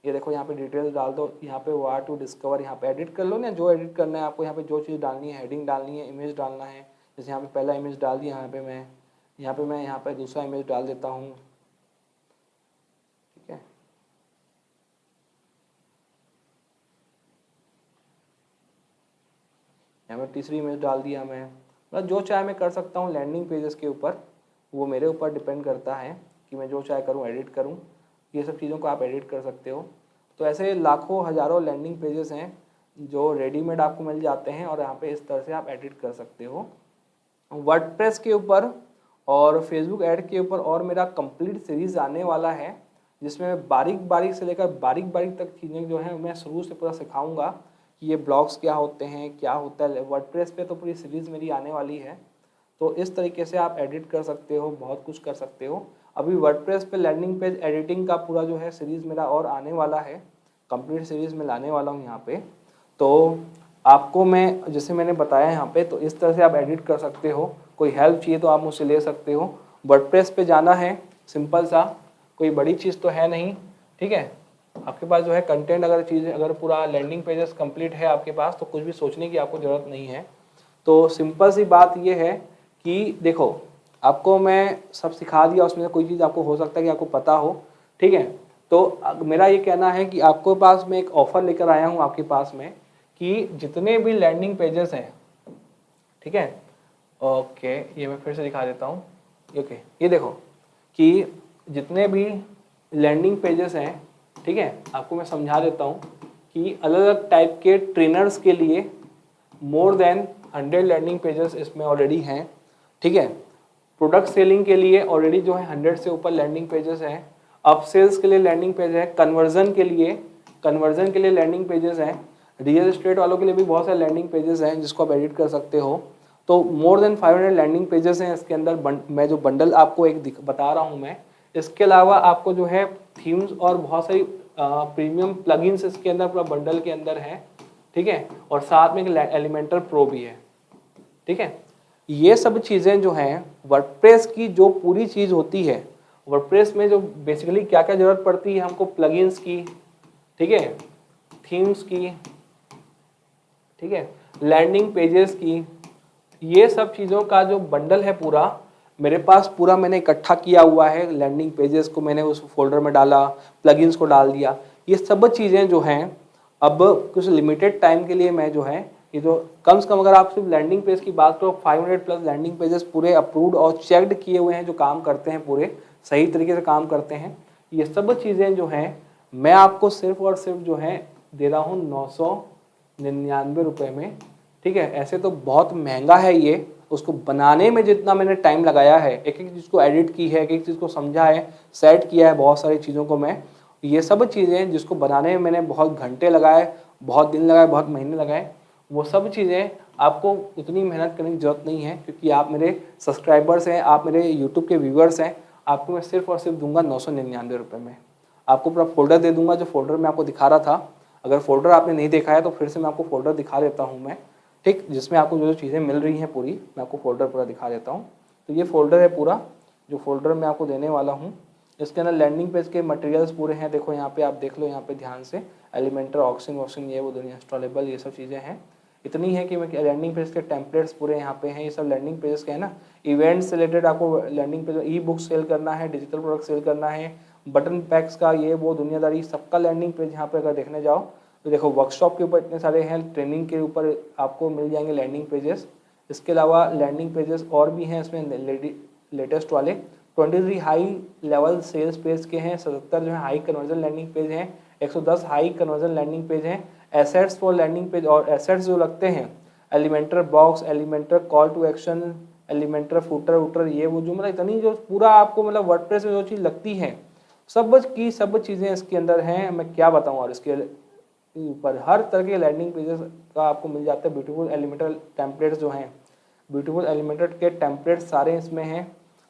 ये देखो यहाँ पे डिटेल्स डाल दो, यहाँ पे वार टू डिस्कवर, यहाँ पे एडिट कर लो ना, जो एडिट करना है आपको, यहाँ पे जो चीज़ डालनी है, हेडिंग डालनी है, इमेज डालना है। जैसे यहाँ पे पहला इमेज डाल दिया, यहाँ पे दूसरा इमेज डाल देता हूँ, ठीक है। यहाँ पे तीसरी इमेज डाल दिया मैं, मतलब जो चाहे मैं कर सकता हूँ लैंडिंग पेजेस के ऊपर, वो मेरे ऊपर डिपेंड करता है कि मैं जो चाहे करूँ, एडिट करूँ। ये सब चीज़ों को आप एडिट कर सकते हो। तो ऐसे लाखों हज़ारों लैंडिंग पेजेस हैं जो रेडीमेड आपको मिल जाते हैं और यहाँ पे इस तरह से आप एडिट कर सकते हो। वर्डप्रेस के ऊपर और फेसबुक ऐड के ऊपर और मेरा कंप्लीट सीरीज़ आने वाला है, जिसमें मैं बारीक बारीक से लेकर बारीक बारीक तक चीज़ें जो हैं मैं शुरू से पूरा सिखाऊंगा कि ये ब्लॉग्स क्या होते हैं, क्या होता है। वर्डप्रेस पे तो पूरी सीरीज़ मेरी आने वाली है। तो इस तरीके से आप एडिट कर सकते हो, बहुत कुछ कर सकते हो। अभी वर्डप्रेस पे लैंडिंग पेज एडिटिंग का पूरा जो है सीरीज़ मेरा और आने वाला है, कंप्लीट सीरीज़ में लाने वाला हूँ यहाँ पे। तो आपको मैं जैसे मैंने बताया यहाँ पे, तो इस तरह से आप एडिट कर सकते हो। कोई हेल्प चाहिए तो आप मुझसे ले सकते हो। वर्डप्रेस पे जाना है, सिंपल सा, कोई बड़ी चीज़ तो है नहीं, ठीक है। आपके पास जो है कंटेंट अगर पूरा लैंडिंग पेजेस कंप्लीट है आपके पास, तो कुछ भी सोचने की आपको ज़रूरत नहीं है। तो सिंपल सी बात ये है कि देखो, आपको मैं सब सिखा दिया, उसमें से कोई चीज़ आपको हो सकता है कि आपको पता हो, ठीक है। तो मेरा ये कहना है कि आपके पास मैं एक ऑफ़र लेकर आया हूँ आपके पास में, कि जितने भी लैंडिंग पेजेस हैं, ठीक है, ओके, ये मैं फिर से दिखा देता हूँ। ओके, ये देखो कि जितने भी लैंडिंग पेजेस हैं, ठीक है, आपको मैं समझा देता हूँ कि अलग अलग टाइप के ट्रेनर्स के लिए मोर देन 100 लैंडिंग पेजेस इसमें ऑलरेडी हैं, ठीक है। प्रोडक्ट सेलिंग के लिए ऑलरेडी जो है 100 से ऊपर लैंडिंग पेजेस हैं। अपसेल्स के लिए लैंडिंग पेज है, कन्वर्जन के लिए लैंडिंग पेजेस हैं, रियल एस्टेट वालों के लिए भी बहुत सारे लैंडिंग पेजेस हैं जिसको आप एडिट कर सकते हो। तो मोर देन 500 लैंडिंग पेजेस हैं इसके अंदर। मैं जो बंडल आपको एक बता रहा हूँ मैं, इसके अलावा आपको जो है थीम्स और बहुत सारी प्रीमियम प्लगइन्स इसके अंदर पूरा बंडल के अंदर है, ठीक है। और साथ में एक एलिमेंटर प्रो भी है, ठीक है। ये सब चीज़ें जो हैं वर्डप्रेस की जो पूरी चीज़ होती है, वर्डप्रेस में जो बेसिकली क्या क्या ज़रूरत पड़ती है हमको, प्लगइन्स की, ठीक है, थीम्स की, ठीक है, लैंडिंग पेजेस की, ये सब चीज़ों का जो बंडल है पूरा मेरे पास, पूरा मैंने इकट्ठा किया हुआ है। लैंडिंग पेजेस को मैंने उस फोल्डर में डाला, प्लगइन्स को डाल दिया। ये सब चीज़ें जो हैं अब कुछ लिमिटेड टाइम के लिए मैं जो है ये जो कम से कम, अगर आप सिर्फ लैंडिंग पेज की बात करो, 500 प्लस लैंडिंग पेजेस पूरे अप्रूव्ड और चेक्ड किए हुए हैं, जो काम करते हैं, पूरे सही तरीके से काम करते हैं। ये सब चीज़ें जो हैं मैं आपको सिर्फ और सिर्फ जो है दे रहा हूँ 999 रुपये में, ठीक है। ऐसे तो बहुत महंगा है ये, उसको बनाने में जितना मैंने टाइम लगाया है, एक एक चीज़ को एडिट की है, एक एक चीज़ को समझा है, सेट किया है, बहुत सारी चीज़ों को मैं, ये सब चीज़ें जिसको बनाने में मैंने बहुत घंटे लगाए, बहुत दिन लगाए, बहुत महीने लगाए, वो सब चीज़ें आपको उतनी मेहनत करने की ज़रूरत नहीं है, क्योंकि आप मेरे सब्सक्राइबर्स हैं, आप मेरे यूट्यूब के व्यूअर्स हैं। आपको मैं सिर्फ और सिर्फ दूंगा 999 रुपये में। आपको पूरा फोल्डर दे दूंगा, जो फोल्डर मैं आपको दिखा रहा था। अगर फोल्डर आपने नहीं देखा है तो फिर से मैं आपको फोल्डर दिखा देता हूँ मैं, ठीक, जिसमें आपको जो जो चीज़ें मिल रही हैं पूरी, मैं आपको फोल्डर पूरा दिखा देता हूँ। तो ये फोल्डर है पूरा, जो फोल्डर मैं आपको देने वाला हूँ। इसके अंदर लैंडिंग पेज के मटेरियल्स पूरे हैं। देखो यहाँ पे आप देख लो, यहाँ पे ध्यान से, एलिमेंटर, ऑक्सिन वॉक्सिन, ये वो दुनिया, इंस्टॉलेबल, ये सब चीज़ें हैं। इतनी है कि मैं लैंडिंग पेज के टेम्पलेट्स पूरे यहाँ पे हैं। ये सब लैंडिंग पेजेस के हैं ना। इवेंट्स से रिलेटेड आपको landing page, ebook sell करना है, डिजिटल प्रोडक्ट सेल करना है, बटन पैक्स का, ये वो दुनियादारी, सबका लैंडिंग पेज यहाँ पे अगर देखने जाओ तो देखो, वर्कशॉप के ऊपर इतने सारे हैं, ट्रेनिंग के ऊपर आपको मिल जाएंगे लैंडिंग पेजेस। इसके अलावा लैंडिंग पेजेस और भी हैं इसमें लेटेस्ट वाले। 23 हाई लेवल सेल्स पेज के हैं, 77 जो है हाई कन्वर्जन लैंडिंग पेज हैं, 110 हाई कन्वर्जन लैंडिंग पेज हैं। एसेट्स फॉर लैंडिंग पेज, और एसेट्स जो लगते हैं, Elementor box, Elementor call to action, Elementor footer वूटर, ये वो जो मतलब इतनी जो पूरा आपको मतलब वर्डप्रेस में जो चीज़ लगती है, सब चीज़ें इसके अंदर हैं। मैं क्या बताऊँ, और इसके ऊपर हर तरह के लैंडिंग पेजेस का आपको मिल जाता है। ब्यूटीफुल एलिमेंटर टेम्पलेट्स जो हैं, ब्यूटीफुल एलिमेंटर के टेम्पलेट्स सारे इसमें हैं।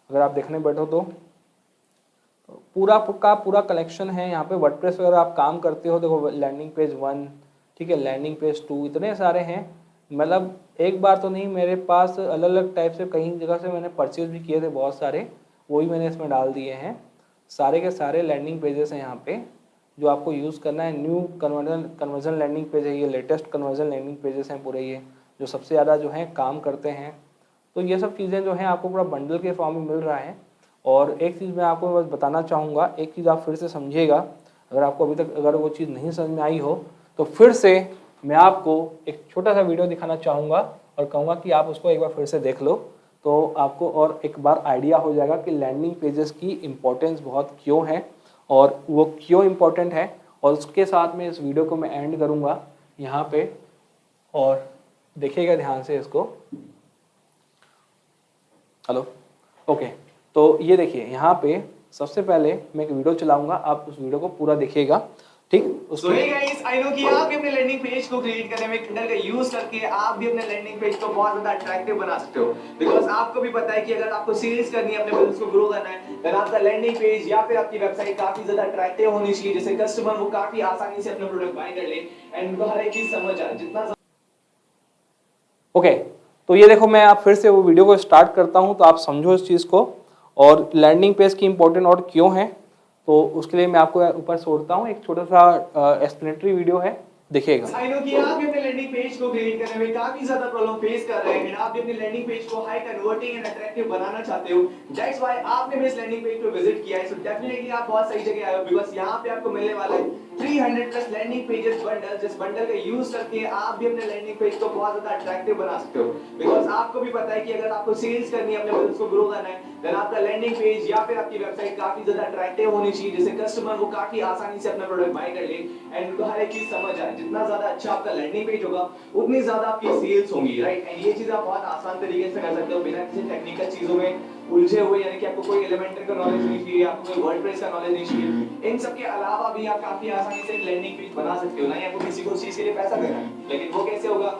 अगर आप देखने बैठो तो पूरा का पूरा कलेक्शन है यहाँ पे। वर्डप्रेस अगर आप काम करते हो, देखो लैंडिंग पेज 1, ठीक है, लैंडिंग पेज 2, इतने सारे हैं। मतलब एक बार तो नहीं, मेरे पास अलग अलग टाइप से कई जगह से मैंने परचेज भी किए थे बहुत सारे, वही मैंने इसमें डाल दिए हैं। सारे के सारे लैंडिंग पेजेस हैं यहाँ पे, जो आपको यूज़ करना है। न्यू कन्वर्जन लैंडिंग पेज है, ये लेटेस्ट कन्वर्जन लैंडिंग पेजेस हैं पूरे, ये जो सबसे ज़्यादा जो है काम करते हैं। तो ये सब चीज़ें जो हैं आपको पूरा बंडल के फॉर्म में मिल रहा है। और एक चीज़ मैं आपको बस बताना चाहूँगा, एक चीज़ आप फिर से समझिएगा, अगर आपको अभी तक अगर वो चीज़ नहीं समझ में आई हो तो फिर से मैं आपको एक छोटा सा वीडियो दिखाना चाहूँगा और कहूँगा कि आप उसको एक बार फिर से देख लो, तो आपको और एक बार आइडिया हो जाएगा कि लैंडिंग पेजेस की इम्पोर्टेंस बहुत क्यों है और वो क्यों इम्पोर्टेंट है। और उसके साथ में इस वीडियो को मैं एंड करूँगा यहाँ पे, और देखिएगा ध्यान से इसको। हेलो, ओके, तो ये देखिए यहाँ पे सबसे पहले मैं एक वीडियो चलाऊंगा, आप उस वीडियो को पूरा देखिएगा, ठीक। So hey guys, I know कि आप भी अपने लैंडिंग पेज को क्रिएट करने में किंडल का यूज करके आप भी अपने लैंडिंग पेज को बहुत ज्यादा अट्रैक्टिव बना सकते हो। बिकॉज आपको भी पता है कि अगर आपको सेल्स करनी है, अपने बिजनेस को ग्रो करना है, देन आपका लैंडिंग पेज या फिर आपकी वेबसाइट काफी ज्यादा अट्रैक्टिव होनी चाहिए, जिससे कस्टमर वो काफी आसानी से अपना प्रोडक्ट बाय कर ले एंड उनको हर एक चीज समझ आए। जितना ओके, तो ये देखो मैं आप फिर से वो वीडियो को स्टार्ट करता हूँ, तो आप समझो इस चीज़ को और लैंडिंग पेज की इंपॉर्टेंट और क्यों है। तो उसके लिए मैं आपको ऊपर छोड़ता हूँ, एक छोटा सा एक्सप्लेनेटरी वीडियो है, देखिएगा। आई नो कि आप भी अपने लैंडिंग पेज को क्रिएट करने में काफी ज्यादा प्रॉब्लम फेस कर रहे हैं, आप भी अपने लैंडिंग पेज को हाई कन्वर्टिंग एंड अट्रैक्टिव बनाना चाहते हो। दैट्स व्हाई आपने भी इस लैंडिंग पेज को विजिट किया है। सो डेफिनेटली आप बहुत सही जगह आए हो, बिकॉज़ यहां पे आपको मिलने वाला है 300 प्लस लैंडिंग पेजेस बंडल, जिस बंडल का यूज करके आप भी अपने लैंडिंग पेज को बहुत ज्यादा अट्रैक्टिव बना सकते हो। बिकॉज़ आपको भी पता है कि अगर आपको सेल्स करनी है, अपने बिजनेस को ग्रो करना है, देन आपका लैंडिंग पेज या फिर आपकी वेबसाइट काफी ज्यादा अट्रैक्टिव होनी चाहिए, जिससे कस्टमर वो काफी आसानी से अपना प्रोडक्ट बाय कर ले एंड उनको हर एक चीज समझ आए। जितना ज्यादा अच्छा आपका लैंडिंग पेज होगा उतनी ज्यादा आपकी सेल्स होंगी, राइट। एंड ये चीज आप बहुत आसान तरीके से कर सकते हो बिना किसी टेक्निकल चीजों में उलझे हुए, यानी कि आपको कोई एलिमेंटरी का नॉलेज नहीं चाहिए, आपको कोई वर्डप्रेस का नॉलेज नहीं चाहिए। इन सब के अलावा भी आप काफी आसानी से एक लैंडिंग पेज बना सकते हो। ना ही आपको किसी को उस चीज के लिए पैसा देना है, लेकिन वो कैसे होगा?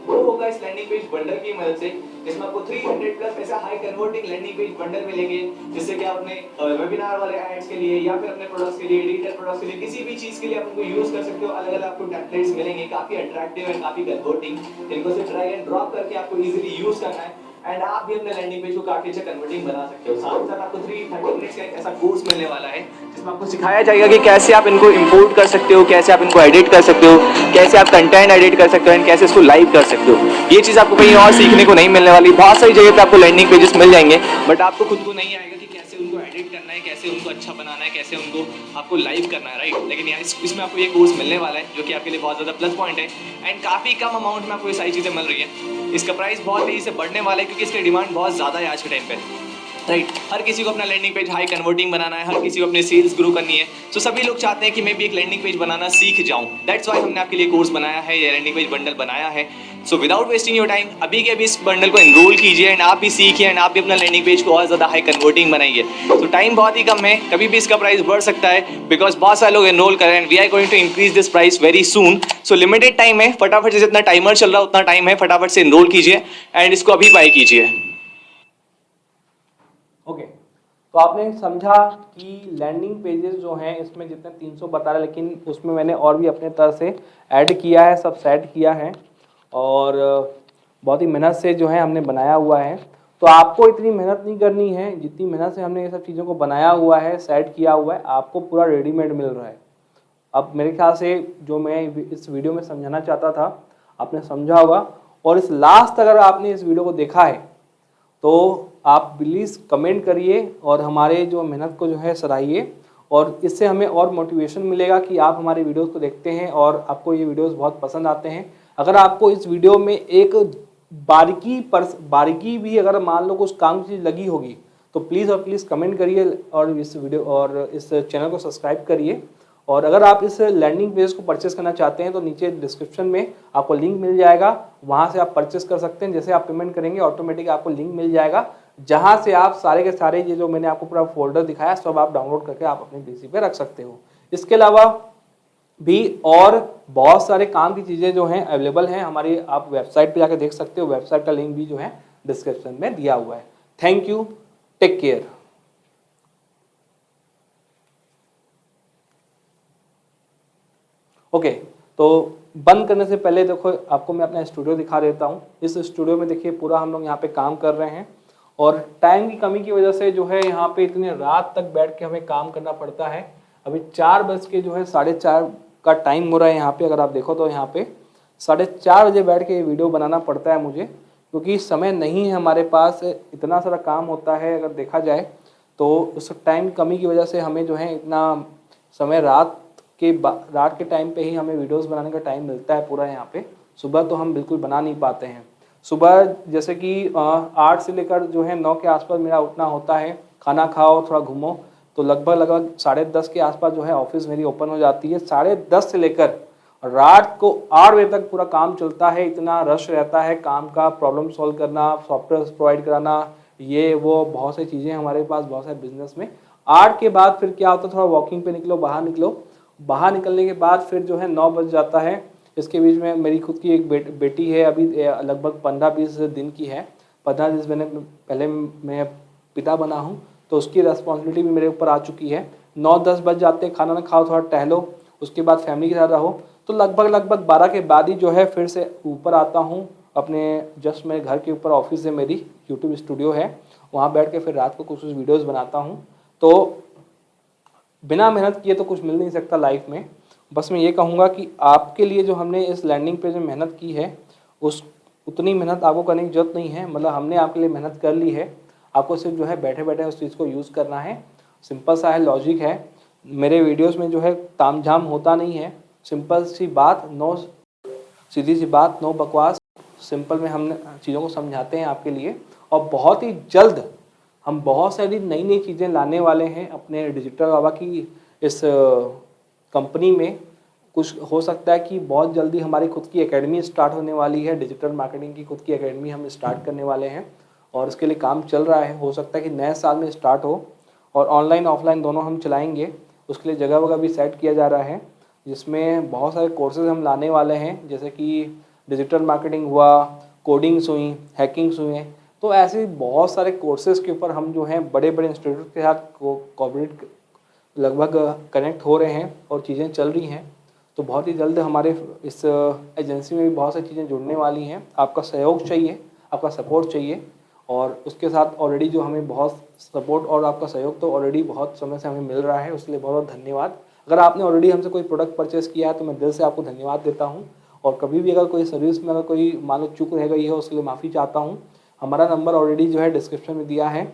वो होगा इस लैंडिंग पेज बंडल की मदद से, जिसमें आपको 300 प्लस ऐसा high converting landing page bundle मिलेंगे, जिससे कि आप अपने वेबिनार वाले एड्स के लिए या फिर अपने प्रोडक्ट्स के लिए, डिजिटल प्रोडक्ट्स के लिए, किसी भी चीज के लिए आप उनको यूज कर सकते हो। अलग-अलग आपको टेम्पलेट्स मिलेंगे, काफी अट्रैक्टिव एंड काफी कन्वर्टिंग। इनको सिर्फ ड्रैग एंड ड्रॉप करके आपको इजीली यूज करना है एंड आप भी अपने लैंडिंग पेज को काफी अच्छा कन्वर्टिंग बना सकते हो। साथ ही साथ आपको 330 मिनट्स का एक ऐसा कोर्स मिलने वाला है, जिसमें आपको सिखाया जाएगा कि कैसे आप इनको इंपोर्ट कर सकते हो, कैसे आप इनको एडिट कर सकते हो, कैसे आप कंटेंट एडिट कर सकते हो एंड कैसे इसको लाइव कर सकते हो। ये चीज आपको कहीं और सीखने को नहीं मिलने वाली। बहुत सारी जगह पे आपको लैंडिंग पेजेस मिल जाएंगे, बट आपको खुद को नहीं आएगा कि कैसे उनको एडिट करना है, कैसे उनको अच्छा बनाना है, कैसे उनको आपको लाइव करना है, राइट। लेकिन यहाँ इसमें आपको ये कोर्स मिलने वाला है, जो कि आपके लिए बहुत ज़्यादा प्लस पॉइंट है एंड काफ़ी कम अमाउंट में आपको ये सारी चीज़ें मिल रही है। इसका प्राइस बहुत तेज़ी से बढ़ने वाला है, क्योंकि इसकी डिमांड बहुत ज़्यादा है आज के टाइम पे, राइट। हर किसी को अपना लैंडिंग पेज हाई कन्वर्टिंग बनाना है, हर किसी को अपने सेल्स ग्रो करनी है। तो सभी लोग चाहते हैं कि मैं भी एक लैंडिंग पेज बनाना सीख जाऊं। दैट्स व्हाई हमने आपके लिए कोर्स बनाया है, ये लैंडिंग पेज बंडल बनाया है। So without wasting your time, अभी के अभी इस बंडल को एनरोल कीजिए एंड आप भी सीखिए एंड आप भी अपना लैंडिंग पेज को और ज़्यादा हाई कन्वर्टिंग बनाइए। तो टाइम बहुत ही कम है, कभी भी इसका प्राइस बढ़ सकता है, बिकॉज बहुत सारे लोग एनरोल कर रहे हैं। We are going to increase this price very soon. So limited time है, फटाफट से जितना टाइमर चल रहा है उतना टाइम है, फटाफट से एनरोल कीजिए एंड इसको अभी बाय कीजिए। ओके, तो आपने समझा कि लैंडिंग पेजेस जो हैं इसमें जितने 300 बता रहे, लेकिन उसमें मैंने और भी अपने तरह से ऐड किया है, सब सेट किया है और बहुत ही मेहनत से जो है हमने बनाया हुआ है। तो आपको इतनी मेहनत नहीं करनी है, जितनी मेहनत से हमने ये सब चीज़ों को बनाया हुआ है, सेट किया हुआ है, आपको पूरा रेडीमेड मिल रहा है। अब मेरे ख्याल से जो मैं इस वीडियो में समझाना चाहता था आपने समझा होगा, और इस लास्ट अगर आपने इस वीडियो को देखा है तो आप प्लीज़ कमेंट करिए और हमारे जो मेहनत को जो है सराहिए, और इससे हमें और मोटिवेशन मिलेगा कि आप हमारे वीडियोस को देखते हैं और आपको ये वीडियोस बहुत पसंद आते हैं। अगर आपको इस वीडियो में एक बारीकी भी अगर मान लो कुछ काम की चीज़ लगी होगी तो प्लीज़ और प्लीज़ कमेंट करिए और इस वीडियो और इस चैनल को सब्सक्राइब करिए। और अगर आप इस लैंडिंग पेज को परचेस करना चाहते हैं तो नीचे डिस्क्रिप्शन में आपको लिंक मिल जाएगा, वहाँ से आप परचेस कर सकते हैं। जैसे आप पेमेंट करेंगे ऑटोमेटिक आपको लिंक मिल जाएगा, जहाँ से आप सारे के सारे ये जो मैंने आपको पूरा फोल्डर दिखाया सब आप डाउनलोड करके आप अपने पीसी पे रख सकते हो। इसके अलावा भी और बहुत सारे काम की चीज़ें जो हैं अवेलेबल हैं हमारी, आप वेबसाइट पे जाकर देख सकते हो। वेबसाइट का लिंक भी जो है डिस्क्रिप्शन में दिया हुआ है। Thank you, take care. Okay, तो बंद करने से पहले देखो आपको मैं अपना स्टूडियो दिखा देता हूँ। इस स्टूडियो में देखिए पूरा हम लोग यहाँ पे काम कर रहे हैं, और टाइम की कमी की वजह से जो है यहाँ पे इतनी रात तक बैठ के हमें काम करना पड़ता है। अभी 4 बज के जो है 4:30 का टाइम हो रहा है यहाँ पे। अगर आप देखो तो यहाँ पे 4:30 बजे बैठ के ये वीडियो बनाना पड़ता है मुझे, क्योंकि समय नहीं है हमारे पास, इतना सारा काम होता है अगर देखा जाए तो। उस टाइम कमी की वजह से हमें जो है इतना समय रात के टाइम पे ही हमें वीडियोस बनाने का टाइम मिलता है पूरा यहाँ पे। सुबह तो हम बिल्कुल बना नहीं पाते हैं। सुबह जैसे कि 8 से लेकर जो है 9 के आसपास मेरा उठना होता है, खाना खाओ थोड़ा घूमो, तो लगभग 10:30 के आसपास जो है ऑफिस मेरी ओपन हो जाती है। 10:30 से लेकर रात को 8 बजे तक पूरा काम चलता है। इतना रश रहता है काम का, प्रॉब्लम सॉल्व करना, सॉफ्टवेयर प्रोवाइड कराना, ये वो बहुत सारी चीज़ें हमारे पास, बहुत सारे बिजनेस में। 8 के बाद फिर क्या होता है, थोड़ा वॉकिंग पे निकलो, बाहर निकलने के बाद फिर जो है 9 बज जाता है। इसके बीच में मेरी खुद की एक बेटी है, अभी लगभग 15-20 दिन की है। 15 दिन पहले मैं पिता बना हूँ, तो उसकी रेस्पॉन्सिबिलिटी भी मेरे ऊपर आ चुकी है। 9-10 बज जाते हैं, खाना ना खाओ, थोड़ा टहलो, उसके बाद फैमिली के साथ रहो, तो लगभग 12 के बाद ही जो है फिर से ऊपर आता हूँ अपने। जस्ट मेरे घर के ऊपर ऑफिस है, मेरी यूट्यूब स्टूडियो है, वहाँ बैठ के फिर रात को कुछ वीडियोज़ बनाता हूँ। तो बिना मेहनत किए तो कुछ मिल नहीं सकता लाइफ में। बस मैं ये कहूँगा कि आपके लिए जो हमने इस लैंडिंग पे जो मेहनत की है, उतनी मेहनत आपको करने की जरूरत नहीं है। मतलब हमने आपके लिए मेहनत कर ली है, आपको सिर्फ जो है बैठे बैठे उस चीज़ को यूज़ करना है। सिंपल सा है, लॉजिक है। मेरे वीडियोस में जो है तामझाम होता नहीं है, सिंपल सी बात, सीधी सी बात, नो बकवास, सिंपल में हम चीज़ों को समझाते हैं आपके लिए। और बहुत ही जल्द हम बहुत सारी नई नई चीज़ें लाने वाले हैं अपने डिजिटल बाबा की इस कंपनी में। कुछ हो सकता है कि बहुत जल्दी हमारी खुद की एकेडमी स्टार्ट होने वाली है, डिजिटल मार्केटिंग की खुद की एकेडमी हम स्टार्ट करने वाले हैं, और इसके लिए काम चल रहा है। हो सकता है कि नए साल में स्टार्ट हो, और ऑनलाइन ऑफलाइन दोनों हम चलाएंगे। उसके लिए जगह वगैरह भी सेट किया जा रहा है, जिसमें बहुत सारे कोर्सेज हम लाने वाले हैं, जैसे कि डिजिटल मार्केटिंग हुआ, कोडिंग्स हुई, हैकिंग्स हुए। तो ऐसे बहुत सारे कोर्सेज के ऊपर हम जो हैं बड़े बड़े इंस्टीट्यूट के साथ कोऑपरेट लगभग कनेक्ट हो रहे हैं और चीज़ें चल रही हैं। तो बहुत ही जल्द हमारे इस एजेंसी में भी बहुत सारी चीज़ें जुड़ने वाली हैं। आपका सहयोग चाहिए, आपका सपोर्ट चाहिए, और उसके साथ ऑलरेडी जो हमें बहुत सपोर्ट और आपका सहयोग तो ऑलरेडी बहुत समय से हमें मिल रहा है, उसके लिए बहुत बहुत धन्यवाद। अगर आपने ऑलरेडी हमसे कोई प्रोडक्ट परचेस किया है तो मैं दिल से आपको धन्यवाद देता हूँ। और कभी भी अगर कोई सर्विस में अगर कोई मान लो चूक रह गई है, उसके लिए माफ़ी चाहता हूँ। हमारा नंबर ऑलरेडी जो है डिस्क्रिप्शन में दिया है।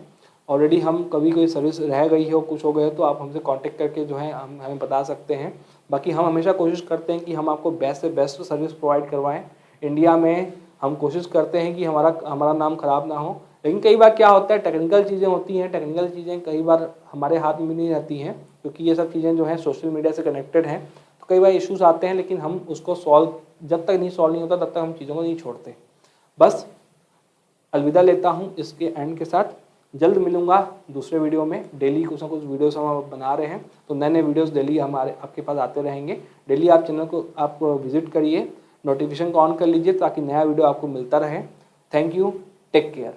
ऑलरेडी हम कभी कोई सर्विस रह गई हो, कुछ हो गया तो आप हमसे कांटेक्ट करके जो है हम हमें बता सकते हैं। बाकी हम हमेशा कोशिश करते हैं कि हम आपको बेस्ट से बेस्ट सर्विस प्रोवाइड करवाएं। इंडिया में हम कोशिश करते हैं कि हमारा नाम ख़राब ना हो, लेकिन कई बार क्या होता है, टेक्निकल चीज़ें होती हैं। टेक्निकल चीज़ें कई बार हमारे हाथ में नहीं रहती हैं, क्योंकि ये सब चीज़ें जो हैं सोशल मीडिया से कनेक्टेड हैं। तो कई बार इश्यूज आते हैं, लेकिन हम उसको जब तक नहीं सॉल्व नहीं होता तब तक हम चीज़ों को नहीं छोड़ते। बस अलविदा लेता हूँ इसके एंड के साथ। जल्द मिलूंगा दूसरे वीडियो में। डेली कुछ ना कुछ वीडियोस हम बना रहे हैं, तो नए नए वीडियोस डेली हमारे आपके पास आते रहेंगे। डेली आप चैनल को आप विजिट करिए, नोटिफिकेशन को ऑन कर लीजिए ताकि नया वीडियो आपको मिलता रहे। Thank you, take care.